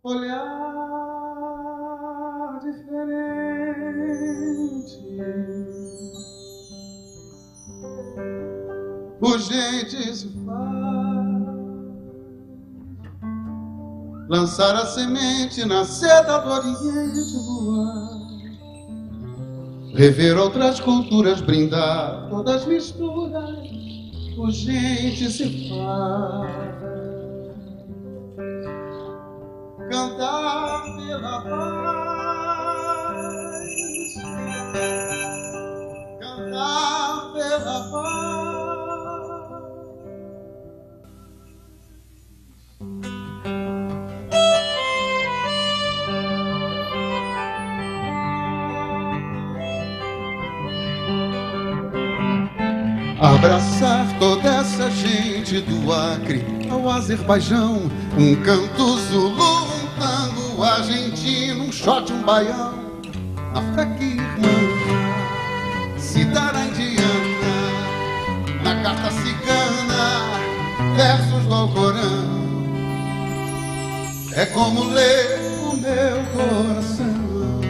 olhar diferente, urgente se faz, lançar a semente na seda do Oriente, voar, rever outras culturas, brindar todas as misturas, urgente se faz. Cantar pela paz, cantar pela paz. Abraçar toda essa gente do Acre ao Azerbaijão, um canto zulu, tango argentino, um shot, um baião, a fé que irmã, cidara indiana, na carta cigana, versos do Alcorão. É como ler o meu coração,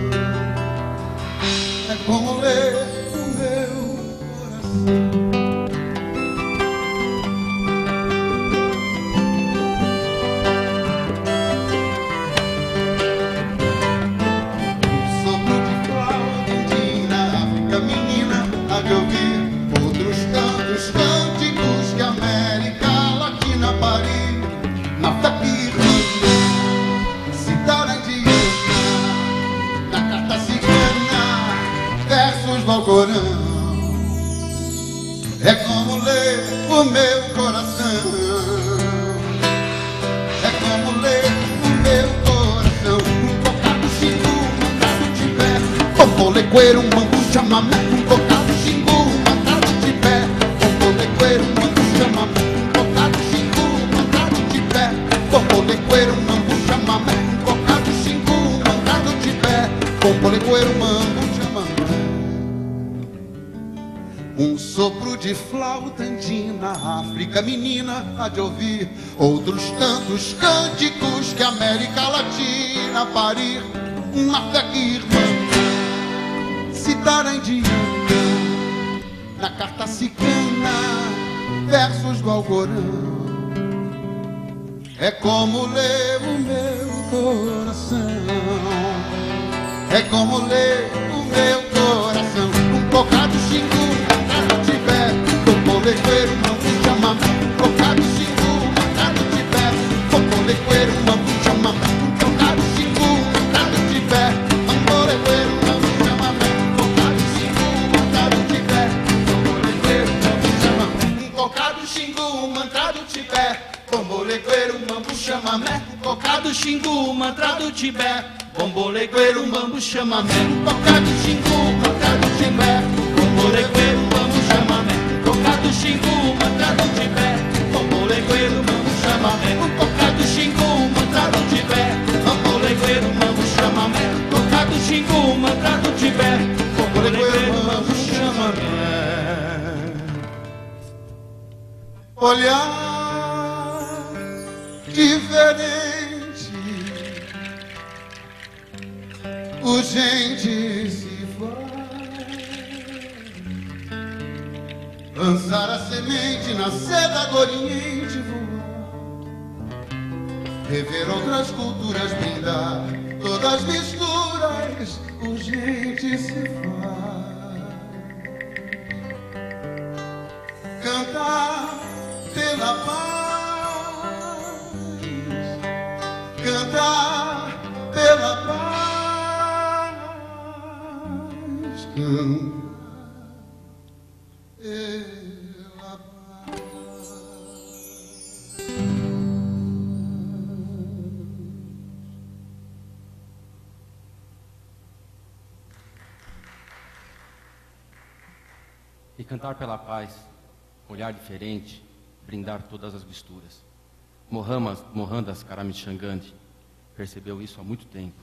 é como ler o meu coração. É como ler o meu coração, é como ler o meu coração. Um bocado xingu, um bocado tibé, pompolequeiro, um mambo chamamé. Um bocado xingu, um bocado tibé, pompolequeiro, um mambo chamamé. Um bocado xingu, um bocado tibé, pompolequeiro, um mambo chamamé. Um bocado xingu, um bocado tibé, pompolequeiro, um mambo chamamé. Um sopro de flauta andina, África menina há de ouvir outros tantos cânticos que a América Latina parir. Uma fé que irmã, citara indiana, na carta cigana, versos do Alcorão. É como ler o meu coração, é como ler o meu coração. Um bocado xingu, pompolequeiro, mambo chamamé. Um bocado xingu, um bocado tibé, pompolequeiro, mambo chamamé. Um bocado xingu, um bocado tibé, pompolequeiro, mambo chamamé. Um bocado xingu, um bocado tibé, pompolequeiro, mambo chamamé. Um bocado xingu, um mantrado tibé, pompolequeiro, mambo chamamé. Um bocado xingu, um mantrado tibé, pompolequeiro, mambo chamamé. Um bocado xingu, um mantrado tibé, pompolequeiro, mambo chamamé. Tocado xingu, mantrado tibé, pompolequeiro, mambo chamamé. Um tocado xingu, mantrado tibé, pompolequeiro, mambo chamamé. Tocado xingu, mantrado tibé, pompolequeiro, mambo chamamé. Olhar diferente, urgente se lançar a semente na seda do Oriente, voar, rever outras culturas, brindar todas as misturas, urgente se faz. Cantar pela paz, cantar pela paz, E cantar pela paz, olhar diferente, brindar todas as misturas. Mohandas Karamchand Gandhi percebeu isso há muito tempo,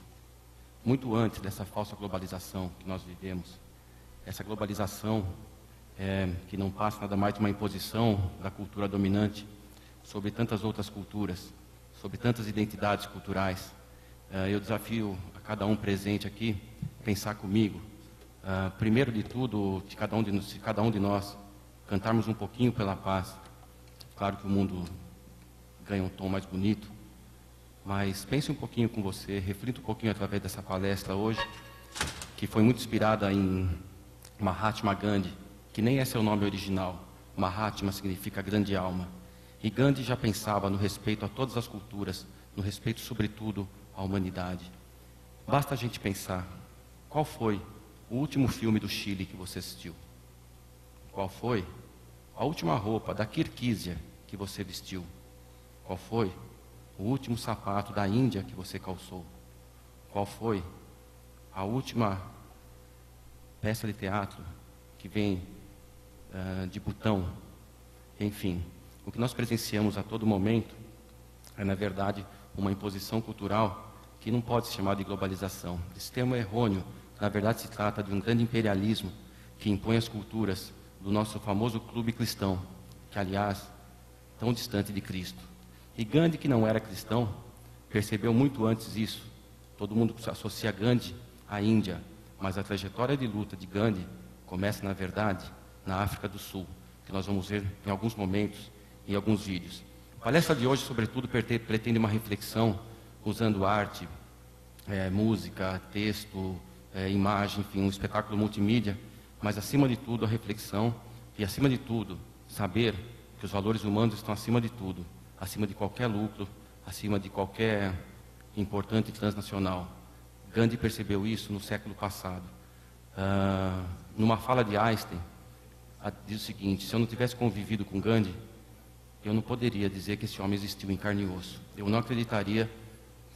muito antes dessa falsa globalização que nós vivemos. Essa globalização que não passa nada mais de uma imposição da cultura dominante sobre tantas outras culturas, sobre tantas identidades culturais. Eu desafio a cada um presente aqui pensar comigo. Primeiro de tudo, de cada um de nós cantarmos um pouquinho pela paz. Claro que o mundo ganha um tom mais bonito, mas pense um pouquinho com você, reflita um pouquinho através dessa palestra hoje, que foi muito inspirada em Mahatma Gandhi, que nem é seu nome original. Mahatma significa grande alma. E Gandhi já pensava no respeito a todas as culturas, no respeito, sobretudo, à humanidade. Basta a gente pensar, qual foi o último filme do Chile que você assistiu? Qual foi a última roupa da Kirguísia que você vestiu? Qual foi o último sapato da Índia que você calçou? Qual foi a última peça de teatro que vem de Butão? Enfim, o que nós presenciamos a todo momento é, na verdade, uma imposição cultural que não pode se chamar de globalização. Esse termo é errôneo. Na verdade, se trata de um grande imperialismo que impõe as culturas do nosso famoso clube cristão, que, aliás, tão distante de Cristo. E Gandhi, que não era cristão, percebeu muito antes isso. Todo mundo associa Gandhi à Índia, mas a trajetória de luta de Gandhi começa, na verdade, na África do Sul, que nós vamos ver em alguns momentos, em alguns vídeos. A palestra de hoje, sobretudo, pretende uma reflexão usando arte, música, texto, imagem, enfim, um espetáculo multimídia, mas, acima de tudo, a reflexão e, acima de tudo, saber que os valores humanos estão acima de tudo, acima de qualquer lucro, acima de qualquer importante transnacional. Gandhi percebeu isso no século passado. Numa fala de Einstein, diz o seguinte: se eu não tivesse convivido com Gandhi, eu não poderia dizer que esse homem existiu em carne e osso. Eu não acreditaria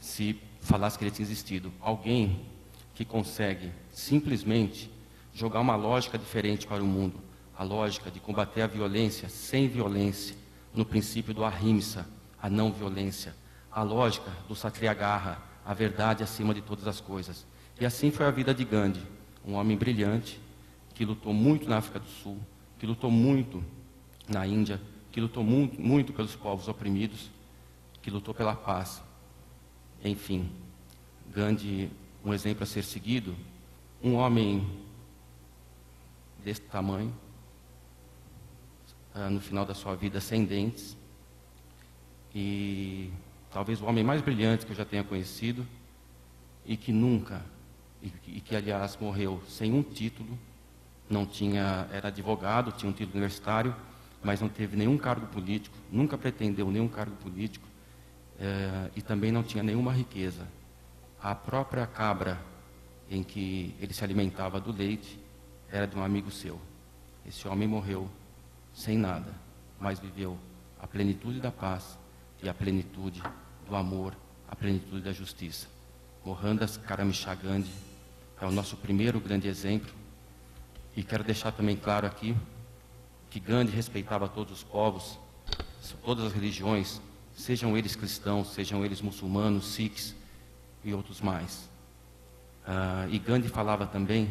se falasse que ele tinha existido. Alguém que consegue simplesmente jogar uma lógica diferente para o mundo, a lógica de combater a violência sem violência, no princípio do ahimsa, a não violência, a lógica do satyagraha, a verdade acima de todas as coisas. E assim foi a vida de Gandhi, um homem brilhante, que lutou muito na África do Sul, que lutou muito na Índia, que lutou muito pelos povos oprimidos, que lutou pela paz. Enfim, Gandhi, um exemplo a ser seguido, um homem desse tamanho, no final da sua vida sem dentes, e talvez o homem mais brilhante que eu já tenha conhecido, e que nunca, e que aliás morreu sem um título, era advogado, tinha um título universitário, mas não teve nenhum cargo político, nunca pretendeu nenhum cargo político, e também não tinha nenhuma riqueza. A própria cabra em que ele se alimentava do leite era de um amigo seu. Esse homem morreu sem nada, mas viveu a plenitude da paz e a plenitude do amor, a plenitude da justiça. Mohandas Karamchand Gandhi é o nosso primeiro grande exemplo, e quero deixar também claro aqui que Gandhi respeitava todos os povos, todas as religiões, sejam eles cristãos, sejam eles muçulmanos, sikhs e outros mais. E Gandhi falava também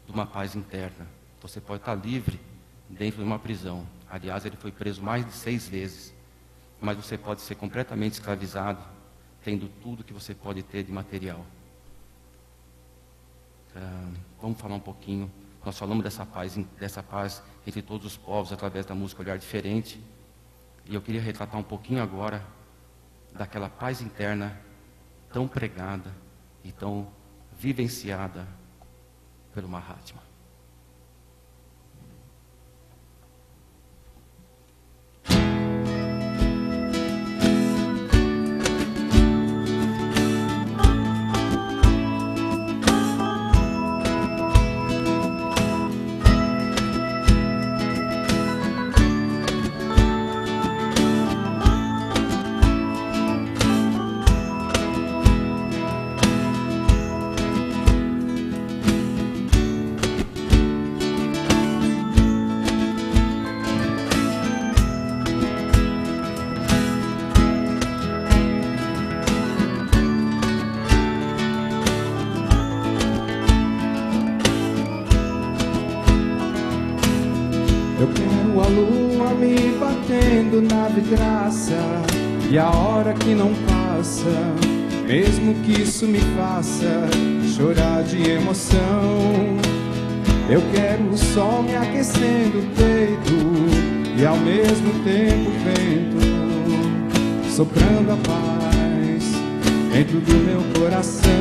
de uma paz interna. Você pode estar livre dentro de uma prisão. Aliás, ele foi preso mais de 6 vezes. Mas você pode ser completamente escravizado, tendo tudo que você pode ter de material. Vamos falar um pouquinho. Nós falamos dessa paz entre todos os povos através da música Olhar Diferente. E eu queria retratar um pouquinho agora daquela paz interna tão pregada e tão vivenciada pelo Mahatma. Eu quero a lua me batendo na vidraça, e a hora que não passa, mesmo que isso me faça chorar de emoção. Eu quero o sol me aquecendo o peito e ao mesmo tempo o vento soprando a paz dentro do meu coração.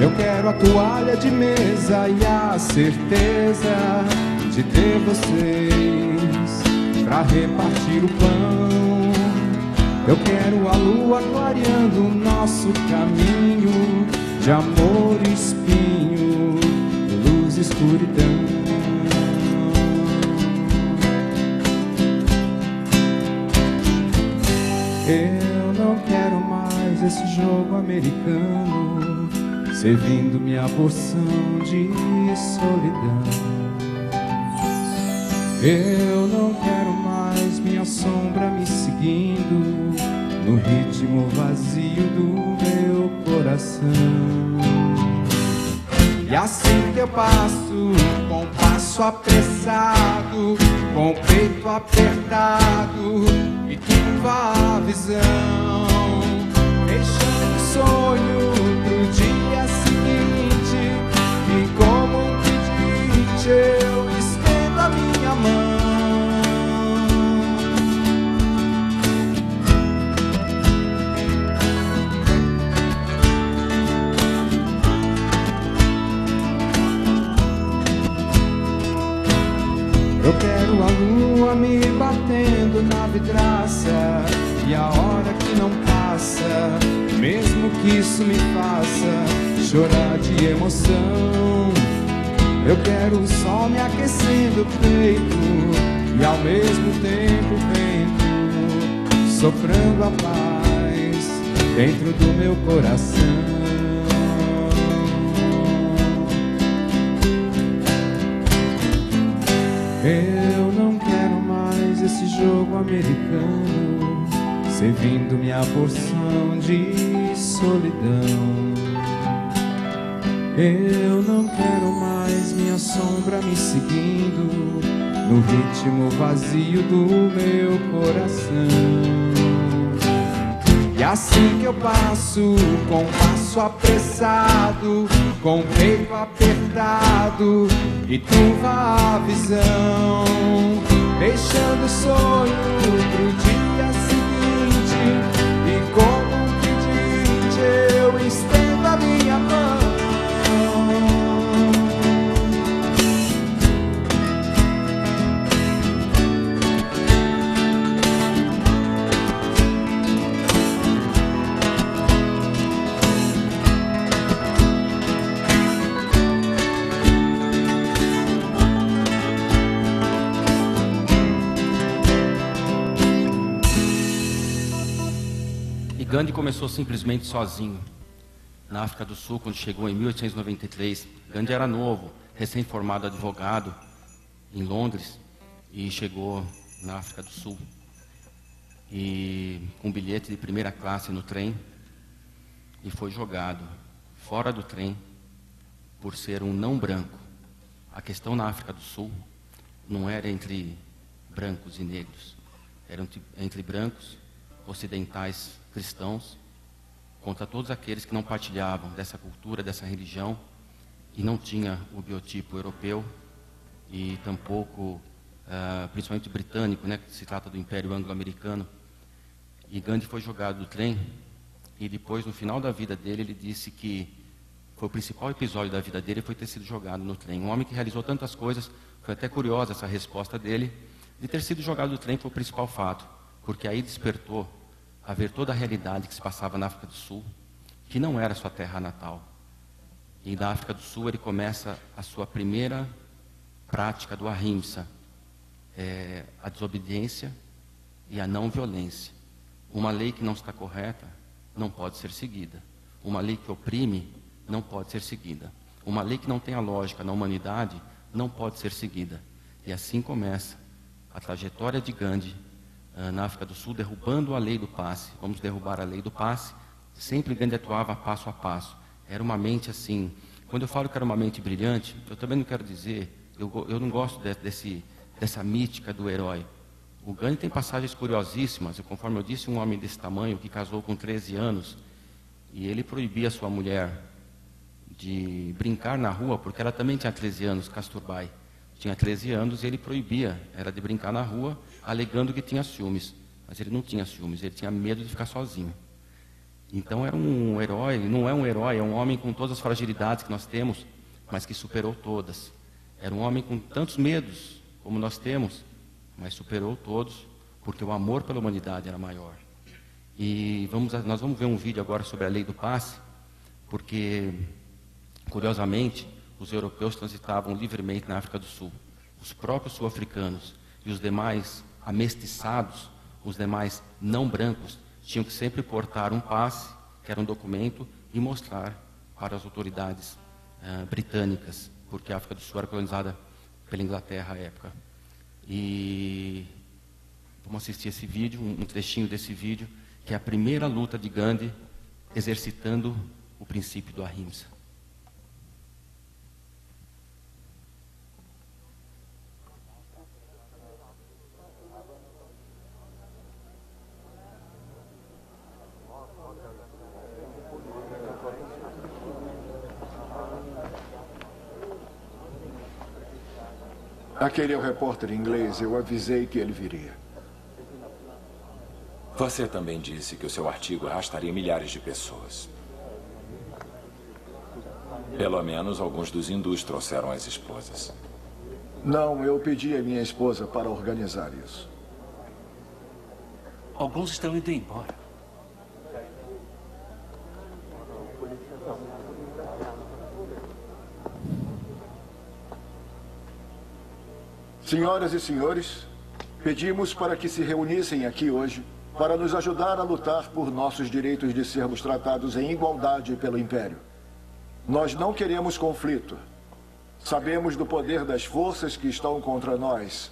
Eu quero a toalha de mesa e a certeza de ter vocês pra repartir o pão. Eu quero a lua clareando o nosso caminho de amor e espinho, de luz e escuridão. Eu não quero mais esse jogo americano servindo minha porção de solidão. Eu não quero mais minha sombra me seguindo no ritmo vazio do meu coração. E assim que eu passo, com passo apressado, com o peito apertado e turva a visão, deixando o sonho pro dia seguinte, e como um pedinte eu estendo a minha mão. Eu quero a lua me batendo na vidraça e a hora que não passa, mesmo que isso me faça chorar de emoção. Eu quero o sol me aquecendo o peito e ao mesmo tempo o vento soprando a paz dentro do meu coração. Eu não quero mais esse jogo americano servindo minha porção de solidão. Eu não quero mais minha sombra me seguindo no ritmo vazio do meu coração. E assim que eu passo, com passo apressado, com o peito apertado e turva a visão, deixando o sonho pro dia seguinte, e como um pedinte eu estendo a minha mão. Gandhi começou simplesmente sozinho. Na África do Sul, quando chegou em 1893, Gandhi era novo, recém-formado advogado em Londres, e chegou na África do Sul e com um bilhete de primeira classe no trem, e foi jogado fora do trem por ser um não branco. A questão na África do Sul não era entre brancos e negros, era entre brancos, ocidentais, cristãos, contra todos aqueles que não partilhavam dessa cultura, dessa religião, e não tinha o biotipo europeu e tampouco, principalmente britânico, né, que se trata do Império Anglo-Americano. E Gandhi foi jogado do trem, e depois, no final da vida dele, ele disse que foi o principal episódio da vida dele foi ter sido jogado no trem. Um homem que realizou tantas coisas, foi até curiosa essa resposta dele, de ter sido jogado do trem foi o principal fato, porque aí despertou a ver toda a realidade que se passava na África do Sul, que não era sua terra natal. E na África do Sul ele começa a sua primeira prática do ahimsa, a desobediência e a não violência. Uma lei que não está correta não pode ser seguida. Uma lei que oprime não pode ser seguida. Uma lei que não tem a lógica na humanidade não pode ser seguida. E assim começa a trajetória de Gandhi na África do Sul, derrubando a lei do passe. Vamos derrubar a lei do passe. Sempre Gandhi atuava passo a passo. Era uma mente assim, quando eu falo que era uma mente brilhante, eu também não quero dizer, eu não gosto dessa mítica do herói. O Gandhi tem passagens curiosíssimas, conforme eu disse, um homem desse tamanho que casou com 13 anos e ele proibia a sua mulher de brincar na rua, porque ela também tinha 13 anos, Kasturbai. Tinha 13 anos e ele proibia ela de brincar na rua, alegando que tinha ciúmes. Mas ele não tinha ciúmes, ele tinha medo de ficar sozinho. Então era um herói, não é um herói, é um homem com todas as fragilidades que nós temos, mas que superou todas. Era um homem com tantos medos como nós temos, mas superou todos, porque o amor pela humanidade era maior. E nós vamos ver um vídeo agora sobre a lei do passe, porque, curiosamente, os europeus transitavam livremente na África do Sul. Os próprios sul-africanos e os demais amestiçados, os demais não brancos, tinham que sempre portar um passe, que era um documento, e mostrar para as autoridades britânicas, porque a África do Sul era colonizada pela Inglaterra à época. E vamos assistir esse vídeo, um trechinho desse vídeo, que é a primeira luta de Gandhi exercitando o princípio do Ahimsa. Aquele é o repórter inglês. Eu avisei que ele viria. Você também disse que o seu artigo arrastaria milhares de pessoas. Pelo menos alguns dos hindus trouxeram as esposas. Não, eu pedi a minha esposa para organizar isso. Alguns estão indo embora. Senhoras e senhores, pedimos para que se reunissem aqui hoje para nos ajudar a lutar por nossos direitos de sermos tratados em igualdade pelo Império. Nós não queremos conflito. Sabemos do poder das forças que estão contra nós.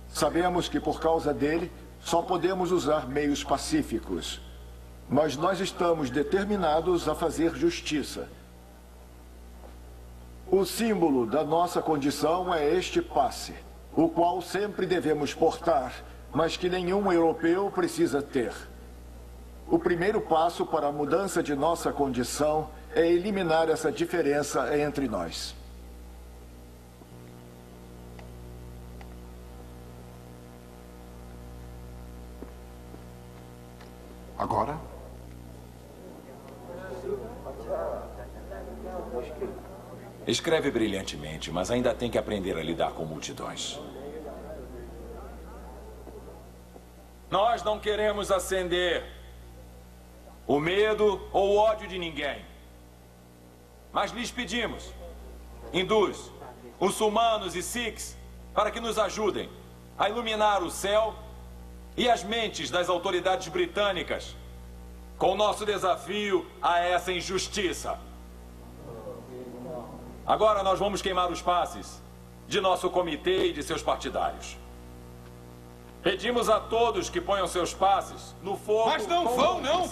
Sabemos que por causa dele só podemos usar meios pacíficos. Mas nós estamos determinados a fazer justiça. O símbolo da nossa condição é este passe, o qual sempre devemos portar, mas que nenhum europeu precisa ter. O primeiro passo para a mudança de nossa condição é eliminar essa diferença entre nós. Agora? Escreve brilhantemente, mas ainda tem que aprender a lidar com multidões. Nós não queremos acender o medo ou o ódio de ninguém. Mas lhes pedimos, hindus, muçulmanos e sikhs, para que nos ajudem a iluminar o céu e as mentes das autoridades britânicas com o nosso desafio a essa injustiça. Agora nós vamos queimar os passes de nosso comitê e de seus partidários. Pedimos a todos que ponham seus passes no fogo. Mas não vão, não!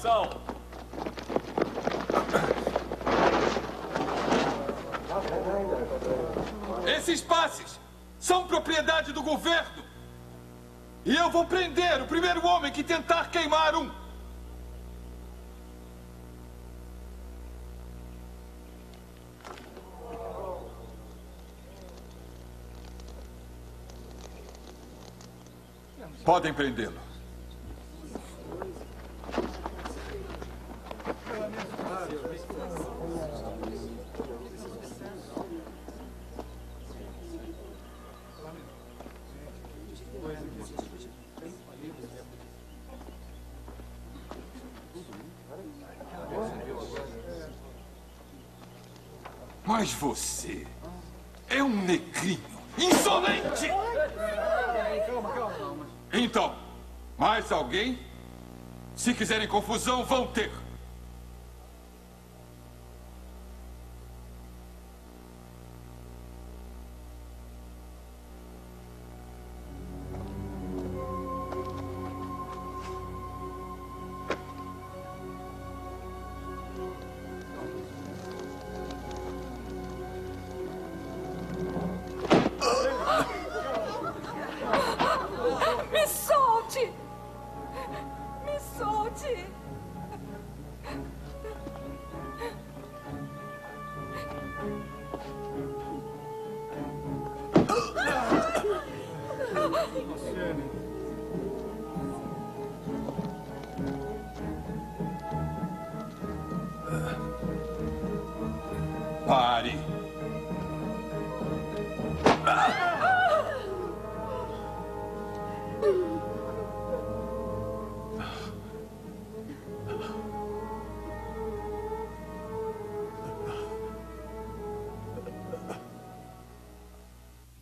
Esses passes são propriedade do governo. E eu vou prender o primeiro homem que tentar queimar um. Podem prendê-lo. Mas você é um negrinho insolente! Então, mais alguém? Se quiserem confusão, vão ter. Pare.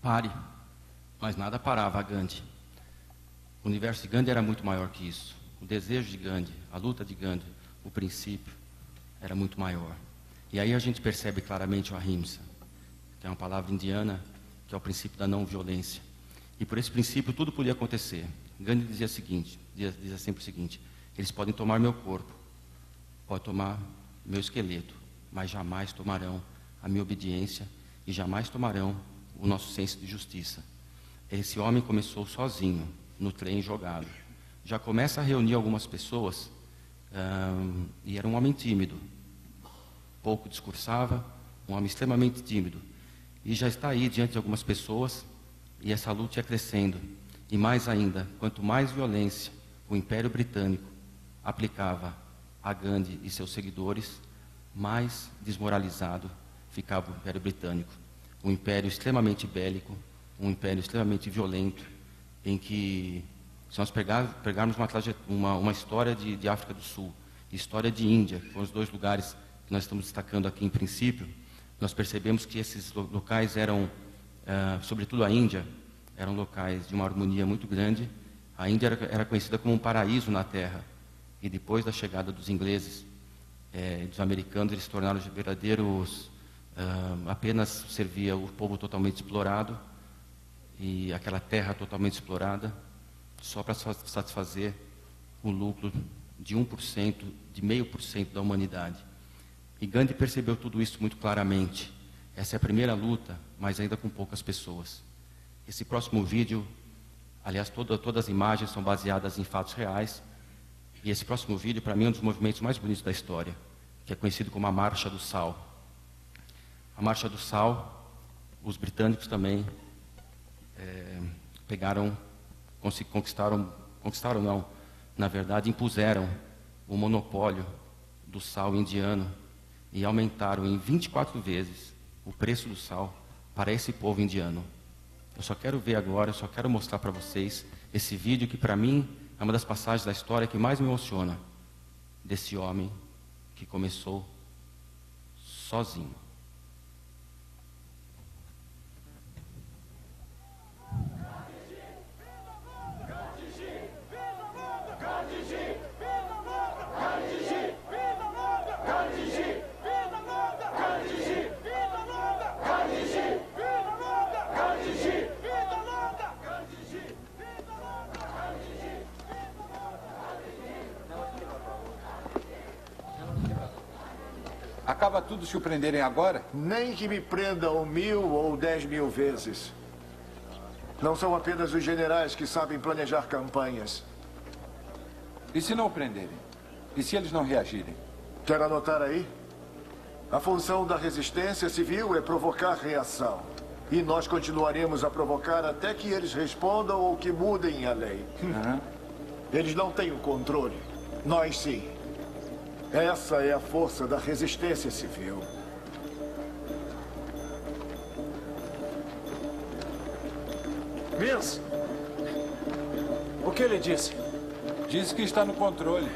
Pare. Mas nada parava a Gandhi. O universo de Gandhi era muito maior que isso. O desejo de Gandhi, a luta de Gandhi, o princípio, era muito maior. E aí a gente percebe claramente o ahimsa, que é uma palavra indiana, que é o princípio da não violência. E por esse princípio tudo podia acontecer. Gandhi dizia sempre o seguinte: eles podem tomar meu corpo, podem tomar meu esqueleto, mas jamais tomarão a minha obediência e jamais tomarão o nosso senso de justiça. Esse homem começou sozinho, no trem jogado. Já começa a reunir algumas pessoas, e era um homem tímido. Pouco discursava, um homem extremamente tímido. E já está aí diante de algumas pessoas, e essa luta ia crescendo. E mais ainda, quanto mais violência o Império Britânico aplicava a Gandhi e seus seguidores, mais desmoralizado ficava o Império Britânico. Um império extremamente bélico, um império extremamente violento, em que, se nós pegarmos uma história de África do Sul, história de Índia, que foram os dois lugares que nós estamos destacando aqui em princípio, nós percebemos que esses locais eram, sobretudo a Índia, eram locais de uma harmonia muito grande. A Índia era conhecida como um paraíso na Terra. E depois da chegada dos ingleses, dos americanos, eles se tornaram verdadeiros... apenas servia o povo totalmente explorado, e aquela terra totalmente explorada, só para satisfazer o lucro de 1%, de 0,5% da humanidade. E Gandhi percebeu tudo isso muito claramente. Essa é a primeira luta, mas ainda com poucas pessoas. Esse próximo vídeo, aliás, todas as imagens são baseadas em fatos reais, e esse próximo vídeo, para mim, é um dos movimentos mais bonitos da história, que é conhecido como a Marcha do Sal. A Marcha do Sal, os britânicos também conquistaram não, na verdade impuseram o monopólio do sal indiano e aumentaram em 24 vezes o preço do sal para esse povo indiano. Eu só quero ver agora, eu só quero mostrar para vocês esse vídeo que para mim é uma das passagens da história que mais me emociona, desse homem que começou sozinho. Acaba tudo se o prenderem agora? Nem que me prendam 1000 ou 10.000 vezes. Não são apenas os generais que sabem planejar campanhas. E se não o prenderem? E se eles não reagirem? Quer anotar aí? A função da resistência civil é provocar reação. E nós continuaremos a provocar até que eles respondam ou que mudem a lei. Eles não têm o controle. Nós sim. Essa é a força da resistência civil. Vince, o que ele disse? Disse que está no controle.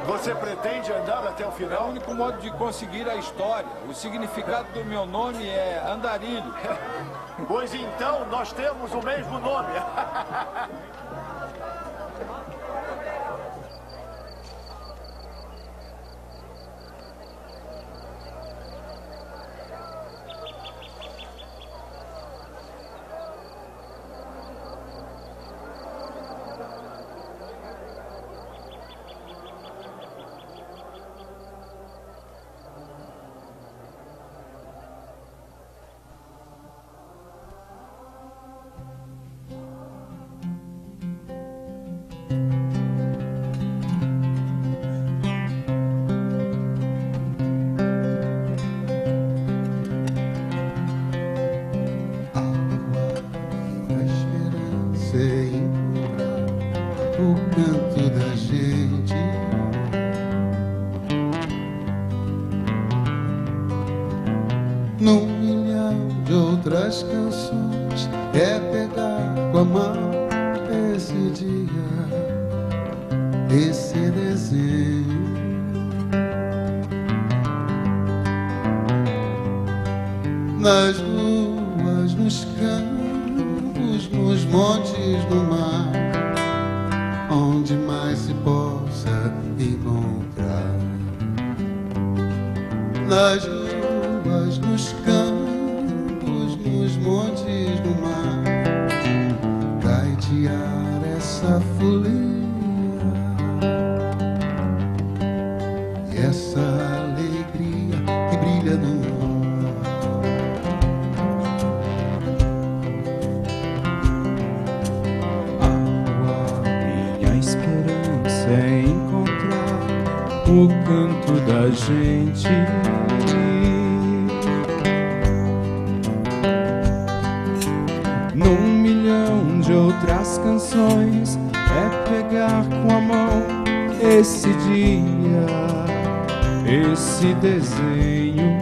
Você pretende andar até o É o final? único modo de conseguir a história. O significado do meu nome é Andarilho. Pois então, nós temos o mesmo nome. num milhão de outras canções, é pegar com a mão esse dia, esse desenho. Nas ruas, nos campos, nos montes, no mar, onde mais se possa encontrar. Nas ruas, nos campos, nos montes, no mar, gaitear essa folia e essa alegria que brilha no ar. Minha esperança é encontrar o canto da gente. Num milhão de outras canções, é pegar com a mão esse dia, esse desenho.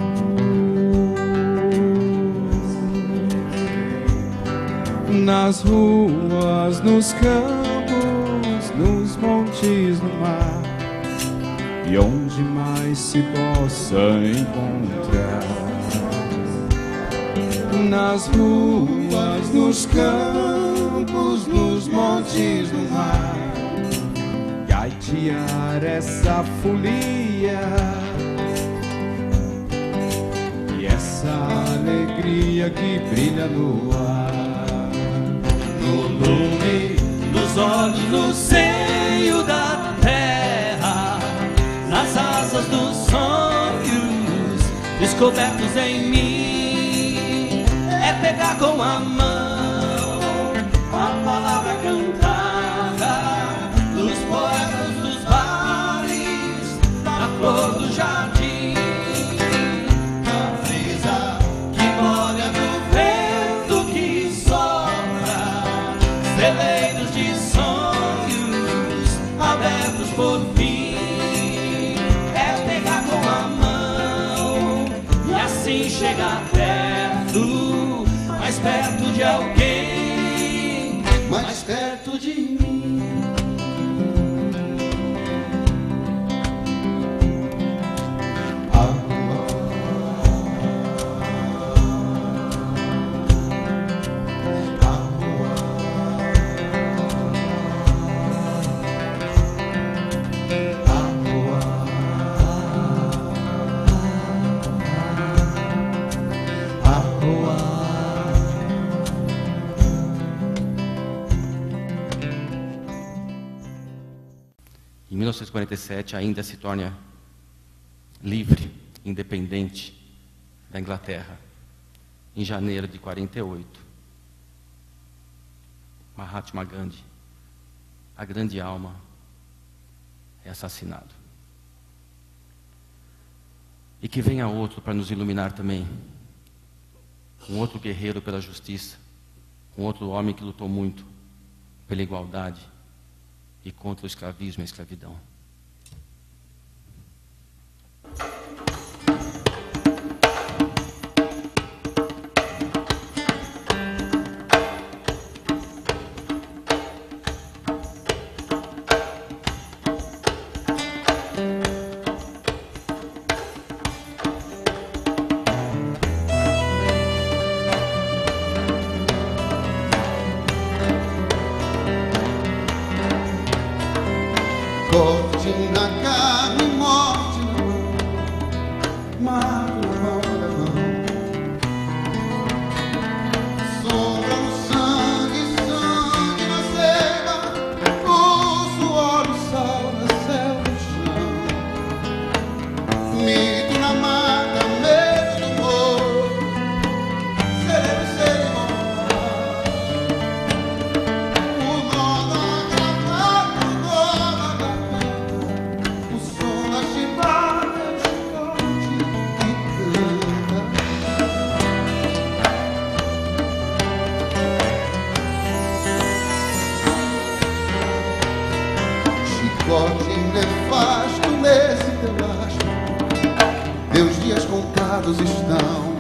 Nas ruas, nos campos, nos montes, no mar, e onde mais se possa encontrar. Nas ruas, nos campos, nos montes, no mar, gaitear essa folia e essa alegria que brilha no ar. No lume dos olhos, no seio da terra, nas asas dos sonhos descobertos em mim, é pegar com a mão a palavra cantada dos poetas dos vales, da flor do jardim, a brisa que molha no vento que sopra, celeiros de sonhos abertos por fim, é pegar com a mão e assim chegar perto, mais perto de alguém, mais perto de mim. Em 1947 ainda se torna livre, independente da Inglaterra. Em janeiro de 48, Mahatma Gandhi, a grande alma, é assassinado. E que venha outro para nos iluminar também, um outro guerreiro pela justiça, um outro homem que lutou muito pela igualdade e contra o escravismo e a escravidão. Corte na carne, morte na mão, mato na palma da mão. Sombra no sangue, sangue na seda, o suor, o sal na selva, no chão. Mito na mata, medo do morro, sereno, sereno. O nó da gravata, o nó da garganta, o som da chibata, o chicote que canta. Chicote nefasto nesse teu astro, teus dias contados estão.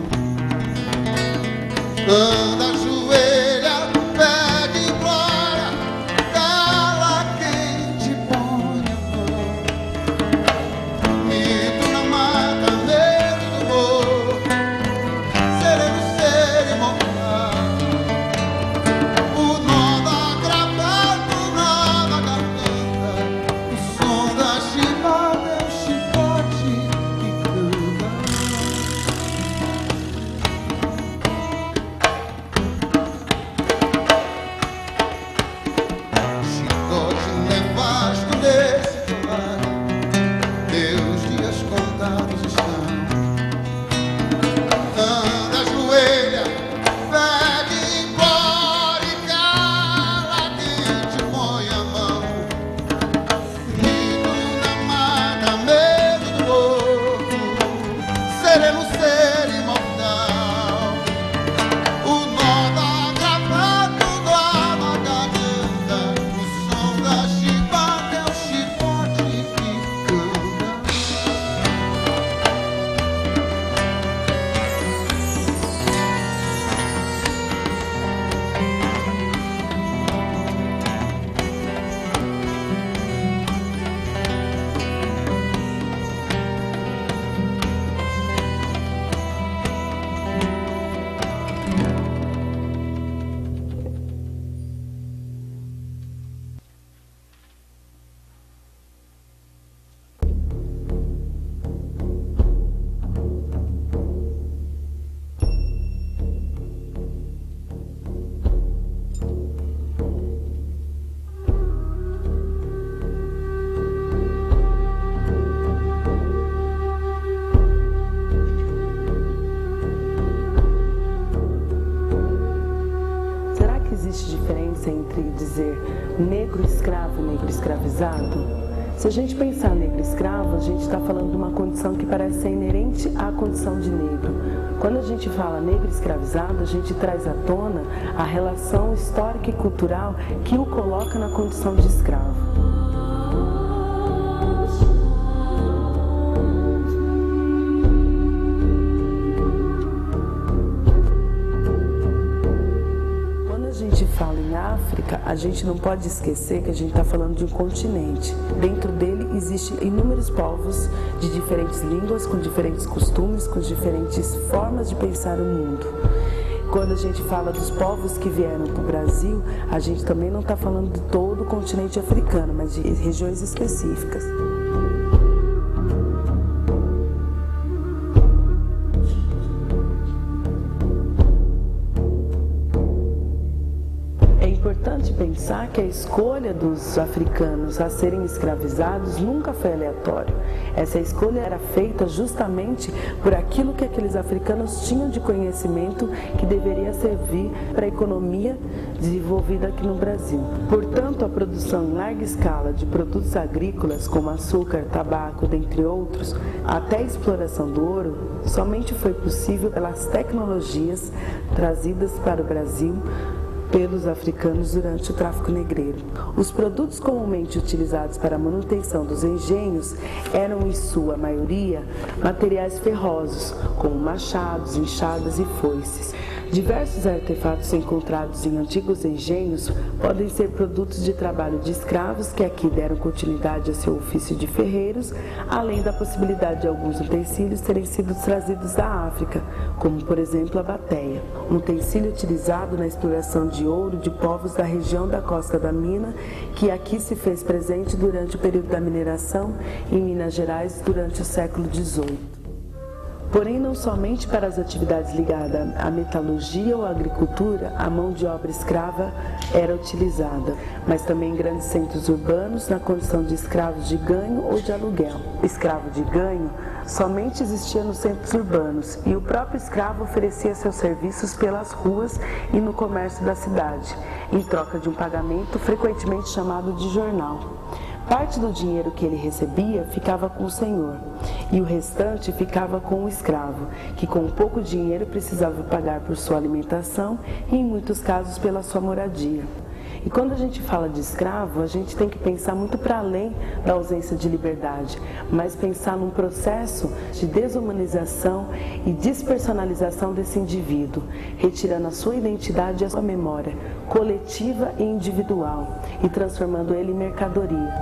Anda, ajoelha, pede glória, cala quem te põe a mão. Mito na mata, medo do morro, sereno ser imortal. O nó da gravata, o nó da garganta, o som da chibata é o chicote que canta. Chicote nefasto desse colar, teus dias contados estão. Anda, ajoelha, pede glória e cala quem te põe a mão. Mito na mata, medo do morro, sereno ser imortal. O nó da gravata, o nó da garganta, o som da chibata é o chicote que canta. Será que existe diferença entre dizer negro escravo e negro escravizado? Se a gente pensar negro escravo, a gente está falando de uma condição que parece ser inerente à condição de negro. Quando a gente fala negro escravizado, a gente traz à tona a relação histórica e cultural que o coloca na condição de escravo. Quando a gente fala em África, a gente não pode esquecer que a gente está falando de um continente. Dentro dele existem inúmeros povos de diferentes línguas, com diferentes costumes, com diferentes formas de pensar o mundo. Quando a gente fala dos povos que vieram para o Brasil, a gente também não está falando de todo o continente africano, mas de regiões específicas. É importante pensar que a escolha dos africanos a serem escravizados nunca foi aleatória. Essa escolha era feita justamente por aquilo que aqueles africanos tinham de conhecimento que deveria servir para a economia desenvolvida aqui no Brasil. Portanto, a produção em larga escala de produtos agrícolas como açúcar, tabaco, dentre outros, até a exploração do ouro, somente foi possível pelas tecnologias trazidas para o Brasil pelos africanos durante o tráfico negreiro. Os produtos comumente utilizados para a manutenção dos engenhos eram, em sua maioria, materiais ferrosos, como machados, enxadas e foices. Diversos artefatos encontrados em antigos engenhos podem ser produtos de trabalho de escravos que aqui deram continuidade a seu ofício de ferreiros, além da possibilidade de alguns utensílios terem sido trazidos da África, como por exemplo a bateia, um utensílio utilizado na exploração de ouro de povos da região da Costa da Mina, que aqui se fez presente durante o período da mineração em Minas Gerais durante o século XVIII. Porém, não somente para as atividades ligadas à metalurgia ou à agricultura, a mão de obra escrava era utilizada, mas também em grandes centros urbanos, na condição de escravos de ganho ou de aluguel. Escravo de ganho somente existia nos centros urbanos e o próprio escravo oferecia seus serviços pelas ruas e no comércio da cidade, em troca de um pagamento frequentemente chamado de jornal. Parte do dinheiro que ele recebia ficava com o senhor e o restante ficava com o escravo, que com pouco dinheiro precisava pagar por sua alimentação e, em muitos casos, pela sua moradia. E quando a gente fala de escravo, a gente tem que pensar muito para além da ausência de liberdade, mas pensar num processo de desumanização e despersonalização desse indivíduo, retirando a sua identidade e a sua memória coletiva e individual e transformando ele em mercadoria.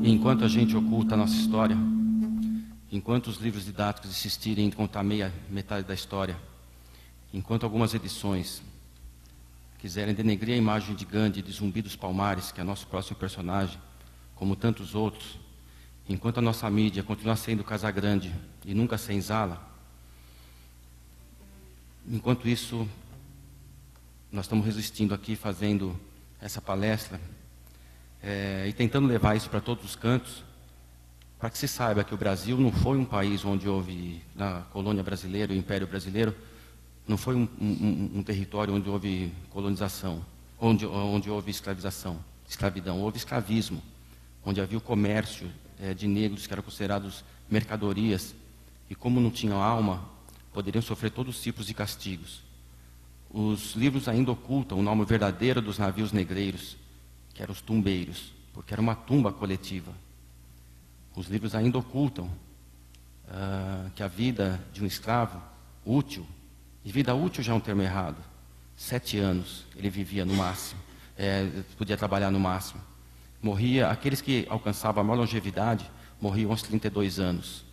Enquanto a gente oculta a nossa história, enquanto os livros didáticos insistirem em contar metade da história, enquanto algumas edições quiserem denegrir a imagem de Gandhi e de Zumbi dos Palmares, que é nosso próximo personagem, como tantos outros, enquanto a nossa mídia continuar sendo Casagrande e nunca Senzala, enquanto isso, nós estamos resistindo aqui, fazendo essa palestra, e tentando levar isso para todos os cantos, para que se saiba que o Brasil não foi um país onde houve, na colônia brasileira, o Império Brasileiro, não foi um território onde houve colonização, onde houve escravidão, houve escravismo, onde havia o comércio de negros que eram considerados mercadorias, e como não tinham alma, poderiam sofrer todos os tipos de castigos. Os livros ainda ocultam o nome verdadeiro dos navios negreiros, que eram os tumbeiros, porque era uma tumba coletiva. Os livros ainda ocultam que a vida de um escravo útil, e vida útil já é um termo errado, 7 anos ele vivia no máximo, podia trabalhar no máximo. Morria, aqueles que alcançavam a maior longevidade, morriam aos 32 anos.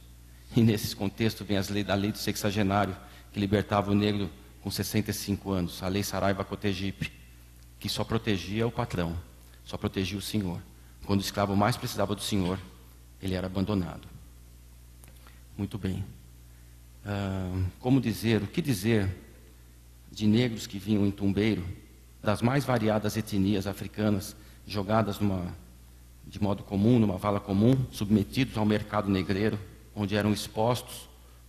E nesse contexto vem a lei do sexagenário, que libertava o negro com 65 anos, a lei Saraiva Cotegipe, que só protegia o patrão, só protegia o senhor. Quando o escravo mais precisava do senhor, ele era abandonado. Muito bem. O que dizer de negros que vinham em tumbeiro, das mais variadas etnias africanas, jogadas de modo comum, numa vala comum, submetidos ao mercado negreiro, onde eram expostos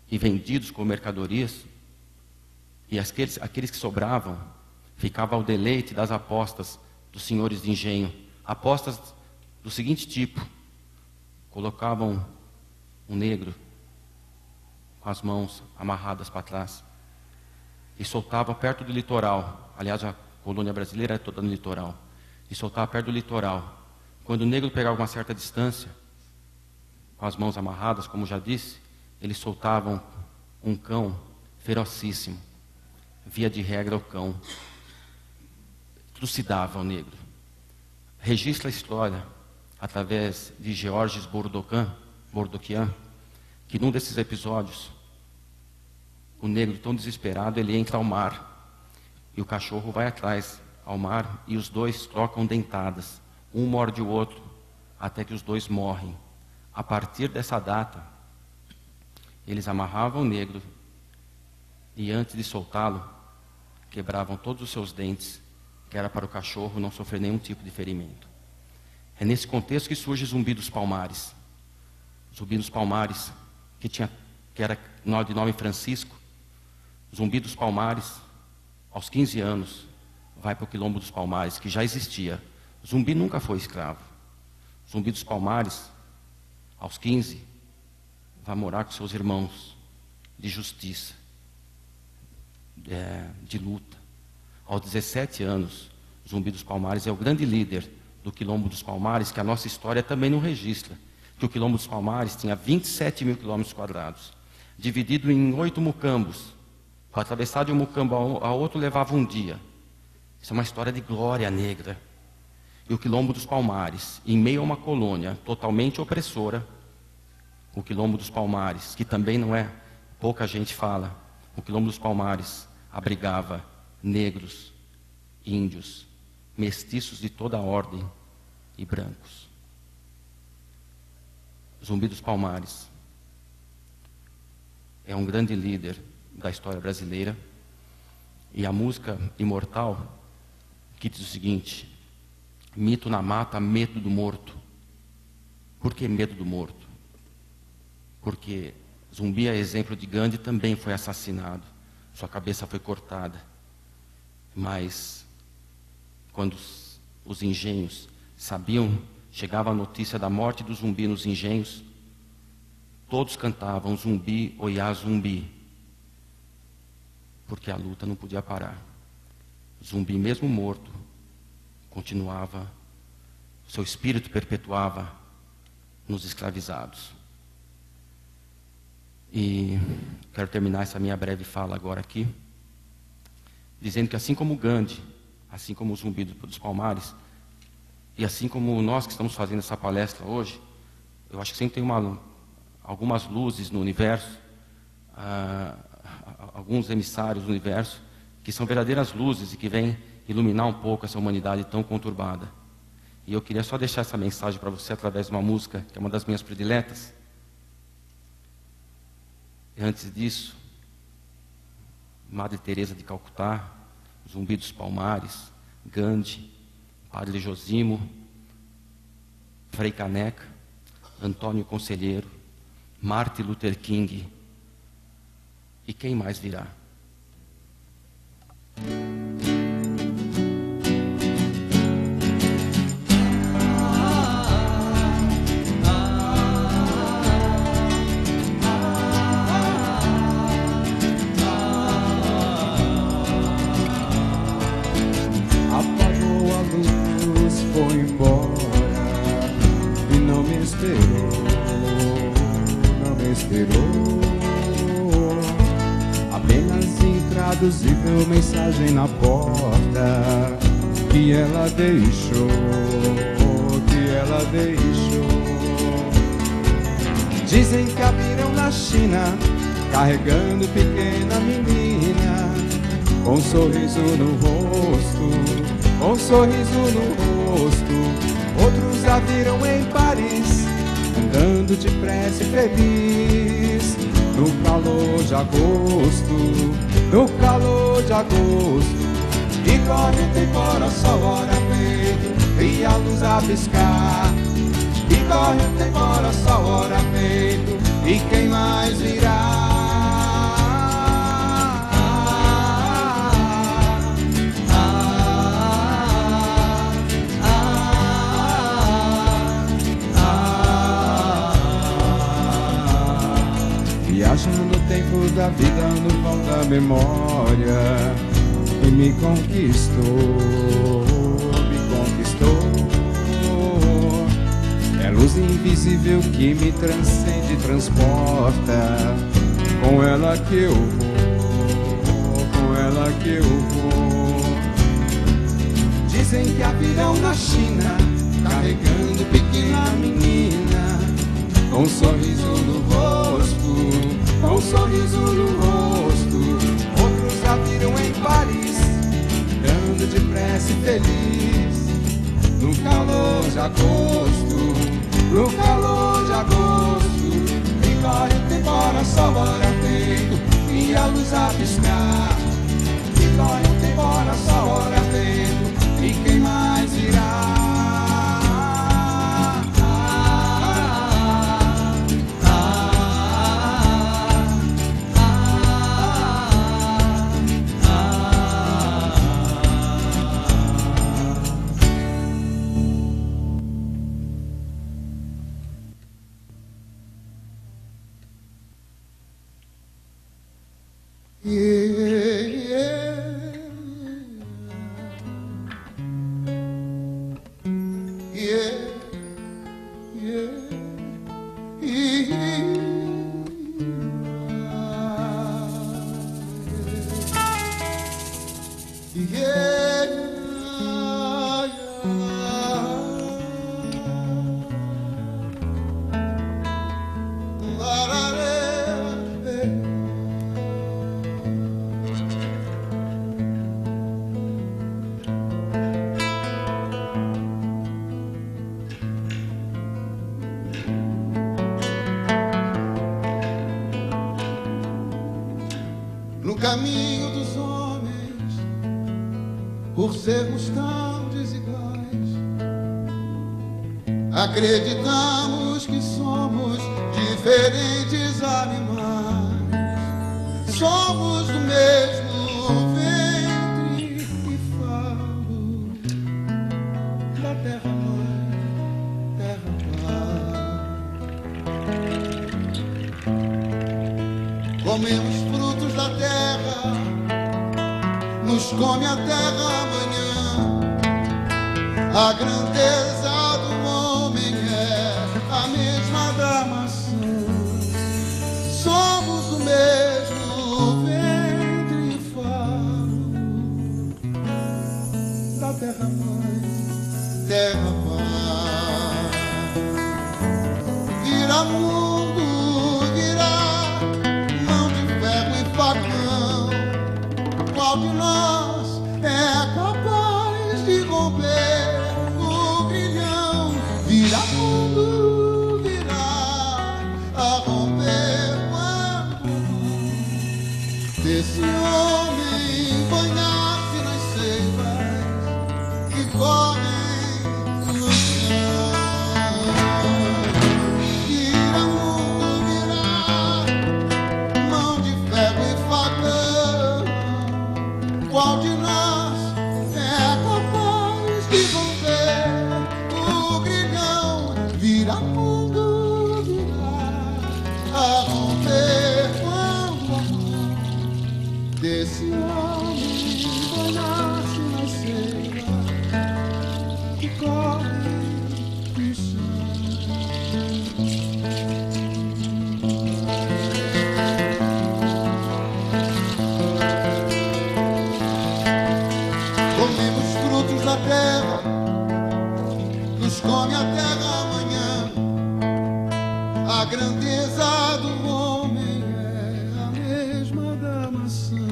e vendidos como mercadorias, e aqueles que sobravam ficavam ao deleite das apostas dos senhores de engenho, apostas do seguinte tipo: colocavam um negro com as mãos amarradas para trás e soltavam perto do litoral. Aliás, a colônia brasileira é toda no litoral, e soltavam perto do litoral. Quando o negro pegava uma certa distância, com as mãos amarradas, como já disse, eles soltavam um cão ferocíssimo. Via de regra, o cão trucidava o negro. Registra a história, através de Georges Bordoquian, que num desses episódios, o negro, tão desesperado, ele entra ao mar, e o cachorro vai atrás ao mar, e os dois trocam dentadas. Um morde o outro, até que os dois morrem. A partir dessa data, eles amarravam o negro, e antes de soltá-lo, quebravam todos os seus dentes, que era para o cachorro não sofrer nenhum tipo de ferimento. É nesse contexto que surge Zumbi dos Palmares. Zumbi dos Palmares, que era de nome Francisco. Zumbi dos Palmares, aos 15 anos, vai para o Quilombo dos Palmares, que já existia. Zumbi nunca foi escravo. Zumbi dos Palmares, aos 15, vai morar com seus irmãos de justiça, de luta. Aos 17 anos, Zumbi dos Palmares é o grande líder do Quilombo dos Palmares, que a nossa história também não registra, que o Quilombo dos Palmares tinha 27 mil quilômetros quadrados, dividido em 8 mucambos. Para atravessar de um mucambo a outro levava um dia. Isso é uma história de glória negra. E o Quilombo dos Palmares, em meio a uma colônia totalmente opressora, o Quilombo dos Palmares, que também não é, pouca gente fala, o Quilombo dos Palmares abrigava negros, índios, mestiços de toda a ordem e brancos. Zumbi dos Palmares é um grande líder da história brasileira, e a música imortal que diz o seguinte: mito na mata, medo do morto. Por que medo do morto? Porque Zumbi, a exemplo de Gandhi, também foi assassinado. Sua cabeça foi cortada. Mas, quando os engenhos sabiam, chegava a notícia da morte do zumbi nos engenhos, todos cantavam Zumbi, Oiá, Zumbi. Porque a luta não podia parar. Zumbi, mesmo morto, continuava, seu espírito perpetuava nos escravizados. E quero terminar essa minha breve fala agora aqui, dizendo que assim como Gandhi, assim como o Zumbi dos Palmares, e assim como nós que estamos fazendo essa palestra hoje, eu acho que sempre tem algumas luzes no universo, alguns emissários do universo, que são verdadeiras luzes e que vêm iluminar um pouco essa humanidade tão conturbada. E eu queria só deixar essa mensagem para você através de uma música, que é uma das minhas prediletas. E antes disso, Madre Teresa de Calcutá, Zumbi dos Palmares, Gandhi, Padre Josimo, Frei Caneca, Antônio Conselheiro, Martin Luther King, e quem mais virá? Apagou a luz, foi embora e não me esperou, não me esperou. Apenas intraduzível mensagem na porta que ela deixou, que ela deixou. Dizem que a viram na China, carregando pequena menina, com um sorriso no rosto, com um sorriso no rosto. Outros a viram em Paris, andando depressa e feliz, no calor de agosto, no calor de agosto. E corre o tempo, ora só hora feito, e a luz a piscar. E corre o tempo, ora só hora feito, e quem mais virá? Viajando no tempo da vida, no vão da memória, e me conquistou, me conquistou. É luz invisível que me transcende e transporta. Com ela que eu vou, com ela que eu vou. Dizem que a viram na China, carregando pequena menina, com um sorriso no rosto, com um sorriso no rosto. Outros a viram em Paris, andando depressa e feliz, no calor de agosto, no calor de agosto. E corre o tempo, ora só hora feito, e a luz a piscar. E corre o tempo, ora só hora feito, e quem mais irá? No caminho dos homens, por sermos tão desiguais, Acreditamos que somos diferentes animais, somos do mesmo ventre e falo da terra mãe, terra pai. Comemos frutos da terra, nos come a terra amanhã. A grandeza do homem é a mesma da maçã. Somos do mesmo ventre e falo da terra mãe, terra mãe. Vira mundo, virá, mão de ferro e facão. Qual de nós é capaz de romper o grilhão? Vira mundo, virá a romper quando desse homem banhar-se nas seivas que correm no chão. Vira mundo, virá, mão de ferro e facão. Qual de nós é capaz de romper o grilhão? Vira mundo, virá a romper quando a mão desse homem banhar-se nas seivas que correm no chão. Comemos frutos da terra, nos come a terra amanhã. A grandeza do homem é a mesma da maçã.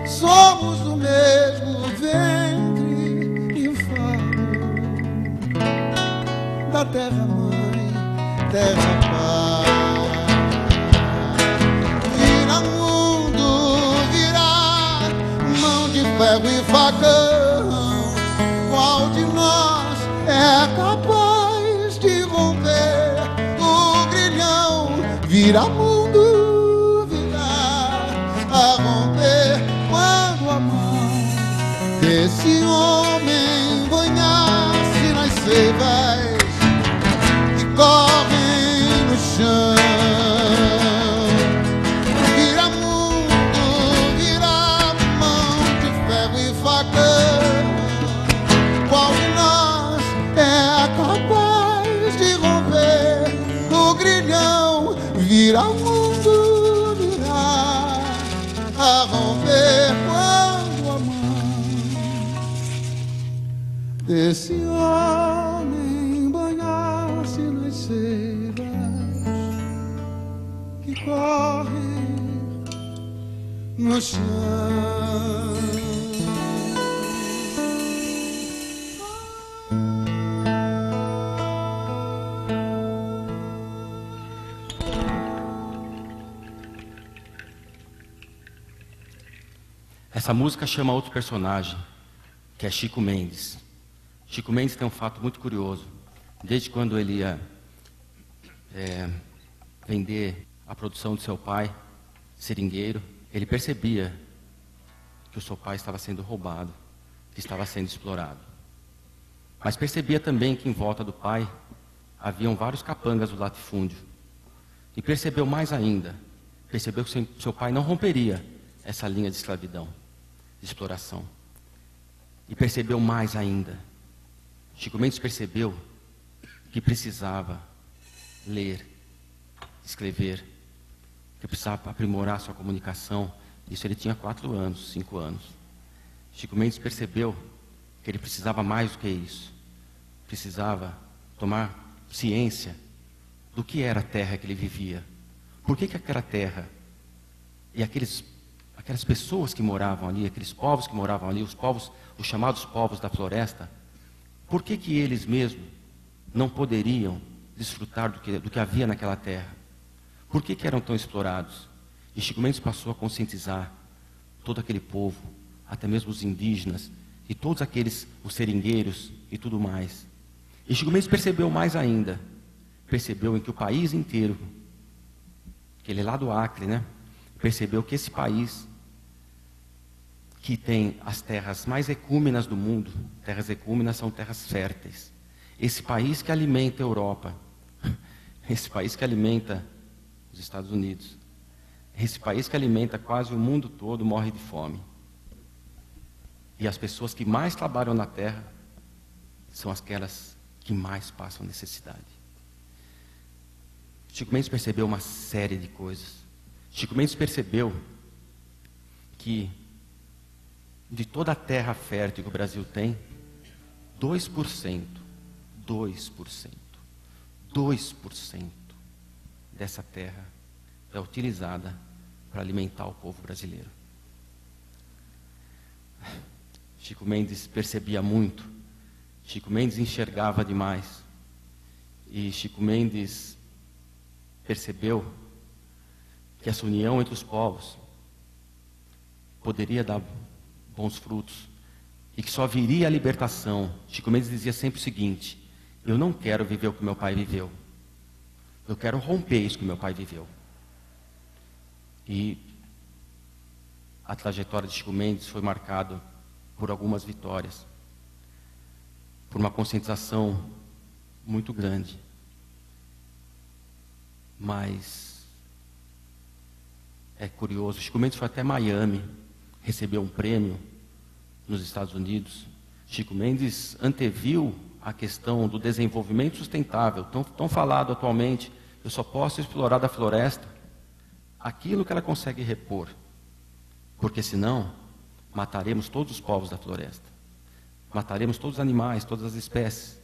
Somos do mesmo ventre e falo da terra mãe, terra pai. Vira mundo, virá, mão de ferro e facão. Qual de nós é capaz de romper o grilhão? Vira mundo, virá a romper quando a mão desse homem banhar-se nas seivas que correm no chão. Vira mundo, virá, mão de ferro e facão. Qual de nós é capaz de romper o grilhão? Vira mundo, virá a romper quando a mão desse homem banhar-se nas seivas que correm no chão. Essa música chama outro personagem, que é Chico Mendes. Chico Mendes tem um fato muito curioso. Desde quando ele ia vender a produção de seu pai, seringueiro, ele percebia que o seu pai estava sendo roubado, que estava sendo explorado. Mas percebia também que em volta do pai haviam vários capangas do latifúndio. E percebeu mais ainda, percebeu que seu pai não romperia essa linha de escravidão, de exploração. E percebeu mais ainda, Chico Mendes percebeu que precisava ler, escrever, que precisava aprimorar sua comunicação. Isso ele tinha 4 anos, 5 anos. Chico Mendes percebeu que ele precisava mais do que isso. Precisava tomar ciência do que era a terra que ele vivia. Por que aquela terra e aquelas pessoas que moravam ali, aqueles povos que moravam ali, os chamados povos da floresta, por que eles mesmos não poderiam desfrutar do que havia naquela terra? Por que eram tão explorados? E Chico Mendes passou a conscientizar todo aquele povo, até mesmo os indígenas, e todos aqueles, os seringueiros e tudo mais. E Chico Mendes percebeu mais ainda. Percebeu em que o país inteiro, que ele é lá do Acre, né? Percebeu que esse país, que tem as terras mais ecúmenas do mundo, terras ecúmenas são terras férteis. Esse país que alimenta a Europa, esse país que alimenta os Estados Unidos, esse país que alimenta quase o mundo todo, morre de fome. E as pessoas que mais trabalham na terra são aquelas que mais passam necessidade. Chico Mendes percebeu uma série de coisas. Chico Mendes percebeu que de toda a terra fértil que o Brasil tem, 2% dessa terra é utilizada para alimentar o povo brasileiro. Chico Mendes percebia muito, Chico Mendes enxergava demais, e Chico Mendes percebeu que essa união entre os povos poderia dar bons frutos e que só viria a libertação. Chico Mendes dizia sempre o seguinte: eu não quero viver o que meu pai viveu, eu quero romper isso que meu pai viveu. E a trajetória de Chico Mendes foi marcada por algumas vitórias, por uma conscientização muito grande. Mas é curioso, Chico Mendes foi até Miami, recebeu um prêmio nos Estados Unidos. Chico Mendes anteviu a questão do desenvolvimento sustentável, tão falado atualmente. Eu só posso explorar da floresta aquilo que ela consegue repor, porque senão mataremos todos os povos da floresta, mataremos todos os animais, todas as espécies.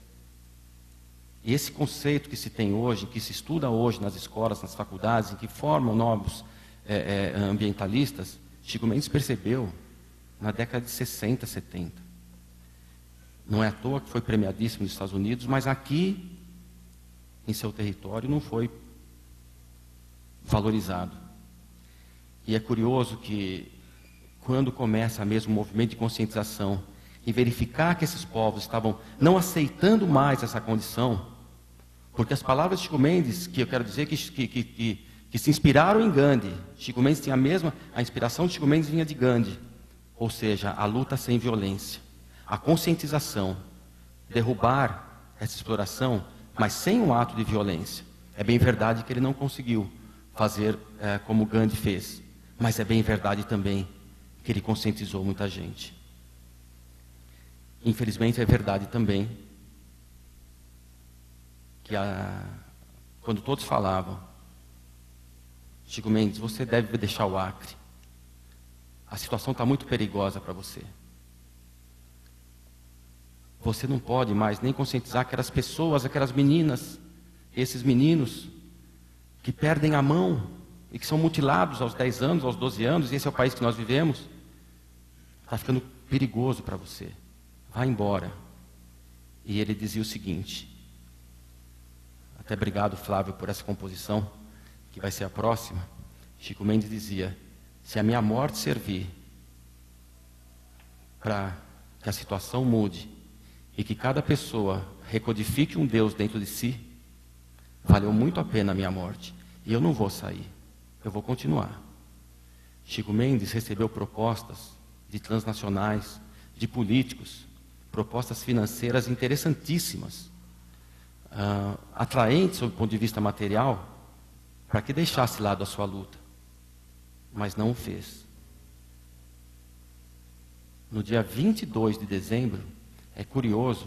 E esse conceito que se tem hoje, que se estuda hoje nas escolas, nas faculdades, em que formam novos ambientalistas, Chico Mendes percebeu na década de 60, 70. Não é à toa que foi premiadíssimo nos Estados Unidos, mas aqui, em seu território, não foi valorizado. E é curioso que, quando começa mesmo o movimento de conscientização e verificar que esses povos estavam não aceitando mais essa condição, porque as palavras de Chico Mendes, que eu quero dizer que se inspiraram em Gandhi, Chico Mendes tinha a inspiração de Chico Mendes vinha de Gandhi, ou seja, a luta sem violência, a conscientização, derrubar essa exploração, mas sem um ato de violência. É bem verdade que ele não conseguiu fazer como Gandhi fez, mas é bem verdade também que ele conscientizou muita gente. Infelizmente é verdade também que quando todos falavam: Chico Mendes, você deve deixar o Acre, a situação está muito perigosa para você. Você não pode mais nem conscientizar aquelas pessoas, aquelas meninas, esses meninos que perdem a mão e que são mutilados aos 10 anos, aos 12 anos, e esse é o país que nós vivemos. Está ficando perigoso para você, vá embora. E ele dizia o seguinte, até obrigado, Flávio, por essa composição, que vai ser a próxima. Chico Mendes dizia: se a minha morte servir para que a situação mude e que cada pessoa recodifique um Deus dentro de si, valeu muito a pena a minha morte. E eu não vou sair, eu vou continuar. Chico Mendes recebeu propostas de transnacionais, de políticos, propostas financeiras interessantíssimas, atraentes sob o ponto de vista material, para que deixasse lado a sua luta, mas não o fez. No dia 22 de dezembro, é curioso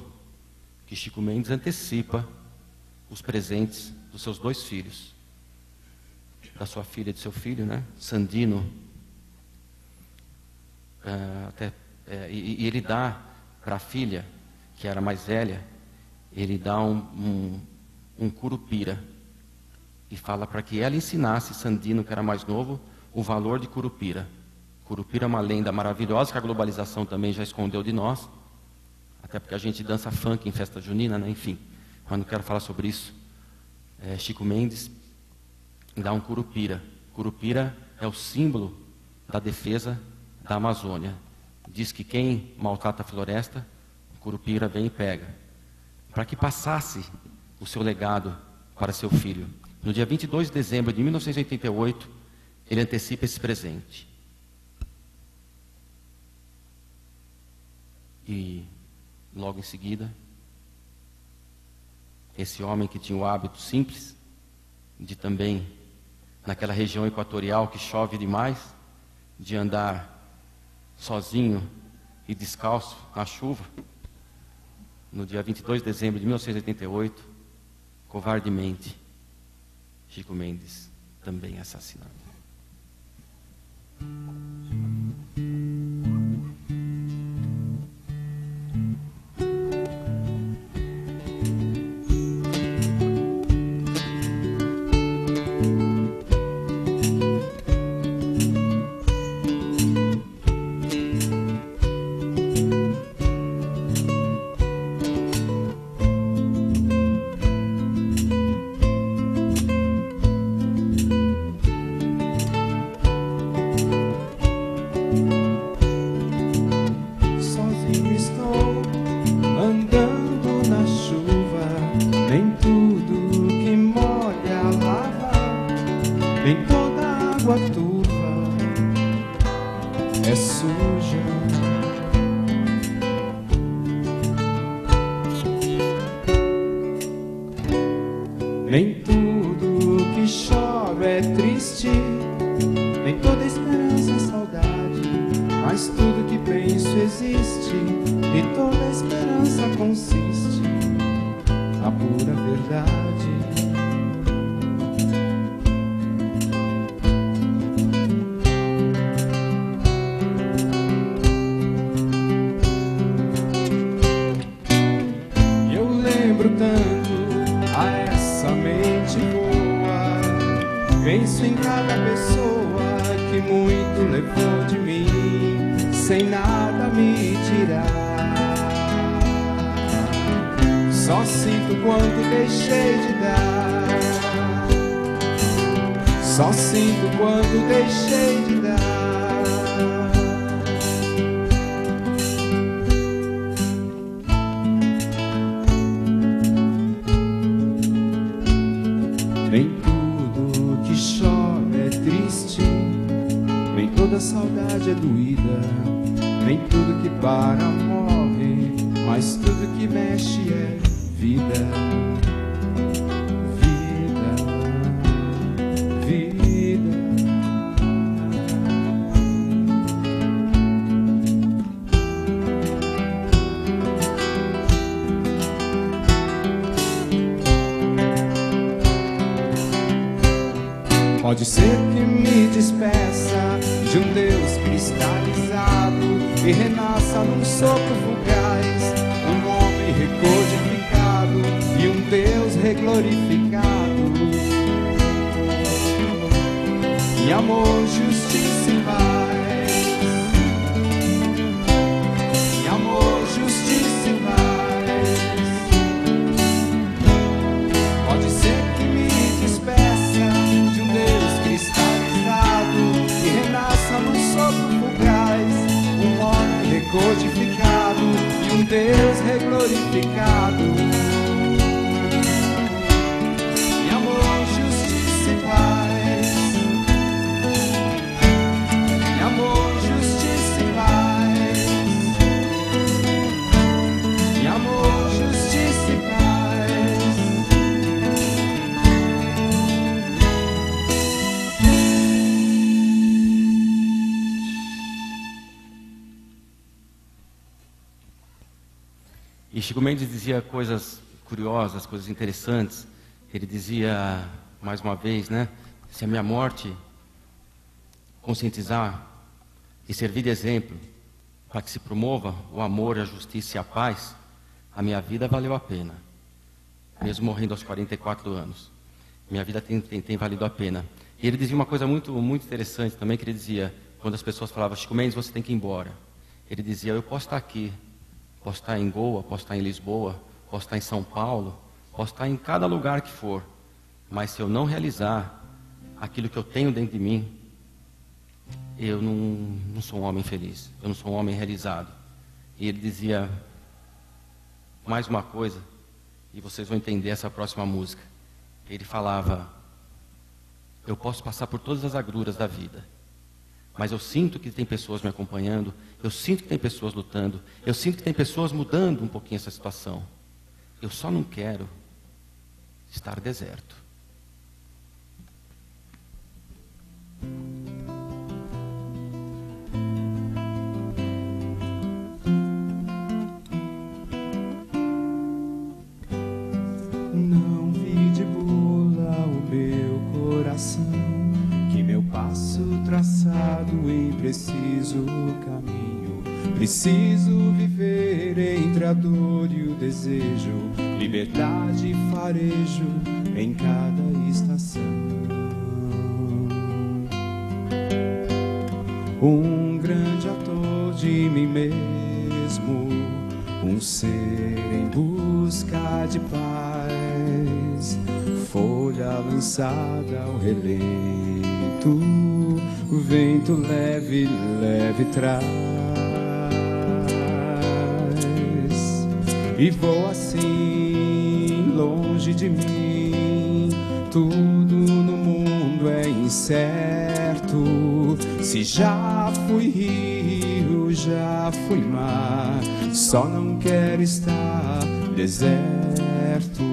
que Chico Mendes antecipa os presentes dos seus 2 filhos, da sua filha e do seu filho, né? Sandino, e ele dá para a filha, que era mais velha, ele dá um curupira, e fala para que ela ensinasse Sandino, que era mais novo, o valor de curupira. Curupira é uma lenda maravilhosa que a globalização também já escondeu de nós, até porque a gente dança funk em festa junina, né? Enfim, mas não quero falar sobre isso. Chico Mendes dá um curupira. Curupira é o símbolo da defesa da Amazônia. Diz que quem maltrata a floresta, curupira vem e pega. para que passasse o seu legado para seu filho. No dia 22 de dezembro de 1988, ele antecipa esse presente. E logo em seguida, esse homem que tinha o hábito simples de também, naquela região equatorial que chove demais, de andar sozinho e descalço na chuva, no dia 22 de dezembro de 1988, covardemente, Chico Mendes também é assassinado. Nem tudo que chora é triste, nem toda esperança é saudade, mas tudo que penso existe, e toda esperança consiste na pura verdade. Eu lembro tanto a essa mente boa, penso em cada pessoa que muito levou de mim, sem nada me tirar. Só sinto quanto deixei de dar, só sinto quanto deixei de dar. Nem tudo que chora é triste, nem toda saudade é doída, nem tudo que para morre, mas tudo que mexe é vida. Vida, vida. Pode ser que me despeça de um Deus cristalizado e renasça num sopro fugaz, um homem recodificado e um Deus reglorificado. Em amor, justiça e paz. Em amor, justiça e paz. Pode ser que me despeça de um Deus cristalizado e renasça num sopro fugaz, um homem recodificado e um Deus reglorificado. Em amor, justiça e paz. Em amor, justiça e paz. Em amor, justiça e paz. E Chico Mendes dizia coisas curiosas, coisas interessantes. Ele dizia, mais uma vez, né? Se a minha morte conscientizar e servir de exemplo para que se promova o amor, a justiça e a paz, a minha vida valeu a pena. Mesmo morrendo aos 44 anos. Minha vida tem valido a pena. E ele dizia uma coisa muito interessante também, que ele dizia, quando as pessoas falavam, Chico Mendes, você tem que ir embora. Ele dizia, eu posso estar aqui, posso estar em Goa, posso estar em Lisboa, posso estar em São Paulo, posso estar em cada lugar que for, mas se eu não realizar aquilo que eu tenho dentro de mim, eu não sou um homem feliz, eu não sou um homem realizado. E ele dizia mais uma coisa e vocês vão entender essa próxima música. Ele falava: eu posso passar por todas as agruras da vida, mas eu sinto que tem pessoas me acompanhando, eu sinto que tem pessoas lutando, eu sinto que tem pessoas mudando um pouquinho essa situação. Eu só não quero estar deserto. Não vi de bula o meu coração, que meu passo traçado em preciso caminho. Preciso viver entre a dor e o desejo, liberdade e farejo em cada estação. Um grande ator de mim mesmo, um ser em busca de paz, folha lançada ao relento, o vento leve, leve traz. E vou assim, longe de mim, tudo no mundo é incerto. Se já fui rio, já fui mar, só não quero estar deserto.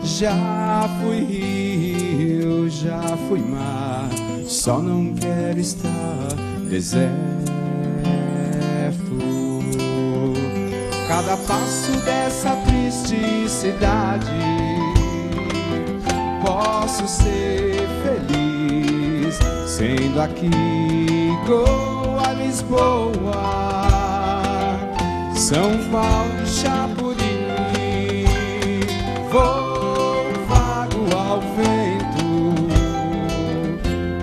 Já fui rio, já fui mar, só não quero estar deserto. Cada passo dessa triste cidade, posso ser feliz, sendo aqui igual a Lisboa, São Paulo, Chapuri. Vou vago ao vento,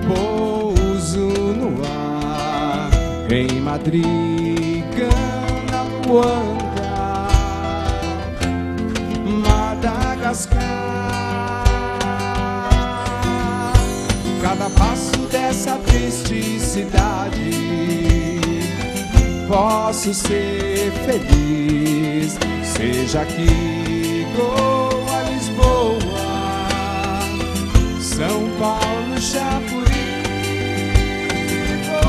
pouso no ar, em Madrid, Canapuã, Madagascar. Cada passo dessa triste cidade, posso ser feliz, seja aqui ou a Lisboa, São Paulo, Chapuri. Vou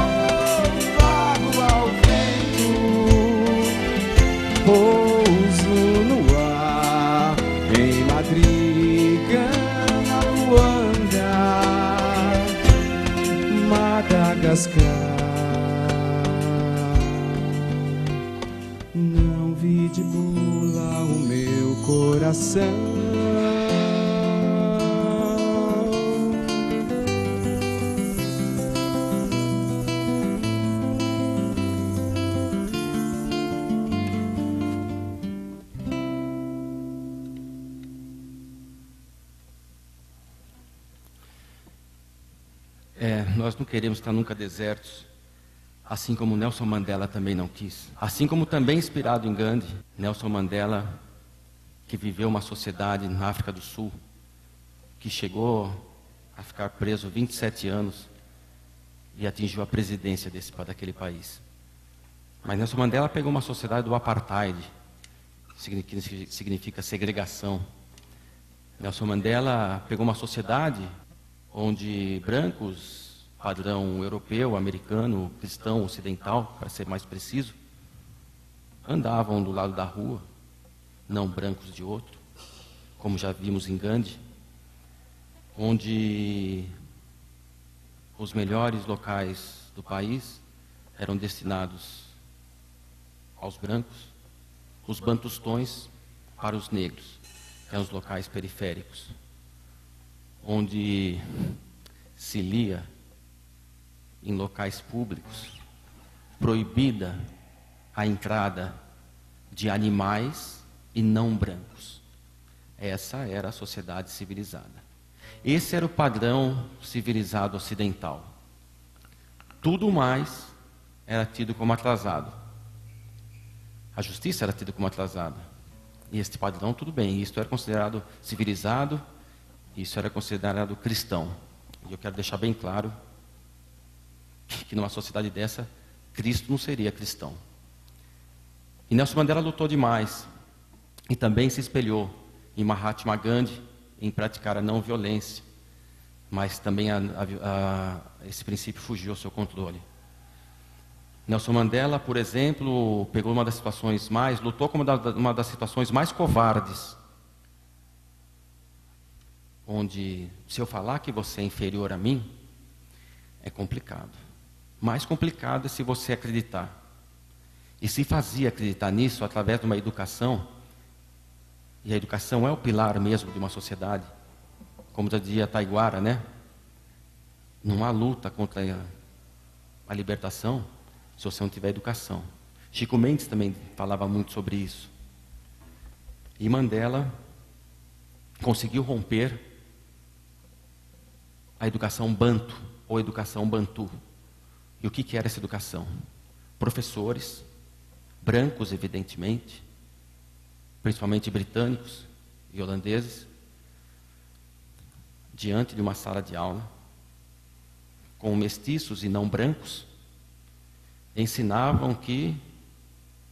vago ao vento, pouso no ar, em Madrid, Luanda, Madagascar. Não vi de bula o meu coração, nós não queremos estar nunca desertos, assim como Nelson Mandela também não quis. Assim como também inspirado em Gandhi, Nelson Mandela, que viveu uma sociedade na África do Sul, que chegou a ficar preso 27 anos e atingiu a presidência daquele país. Mas Nelson Mandela pegou uma sociedade do apartheid, que significa segregação. Nelson Mandela pegou uma sociedade onde brancos, padrão europeu, americano, cristão, ocidental, para ser mais preciso, andavam do lado da rua, não brancos de outro, como já vimos em Gandhi, onde os melhores locais do país eram destinados aos brancos, os bantustões para os negros, que eram os locais periféricos, onde se lia em locais públicos, proibida a entrada de animais e não brancos. Essa era a sociedade civilizada. Esse era o padrão civilizado ocidental. Tudo mais era tido como atrasado. A justiça era tida como atrasada. E este padrão, tudo bem, isto era considerado civilizado, isso era considerado cristão. E eu quero deixar bem claro que numa sociedade dessa, Cristo não seria cristão. E Nelson Mandela lutou demais. E também se espelhou em Mahatma Gandhi em praticar a não violência, mas também esse princípio fugiu ao seu controle. Nelson Mandela, por exemplo, pegou lutou como uma das situações mais covardes, onde, se eu falar que você é inferior a mim, é complicado. Mais complicado é se você acreditar. E se fazia acreditar nisso através de uma educação, e a educação é o pilar mesmo de uma sociedade, como já dizia Taiguara, né? Não há luta contra a libertação se você não tiver educação. Chico Mendes também falava muito sobre isso. E Mandela conseguiu romper a educação banto, ou educação bantu. E o que era essa educação? Professores, brancos evidentemente, principalmente britânicos e holandeses, diante de uma sala de aula, com mestiços e não brancos, ensinavam que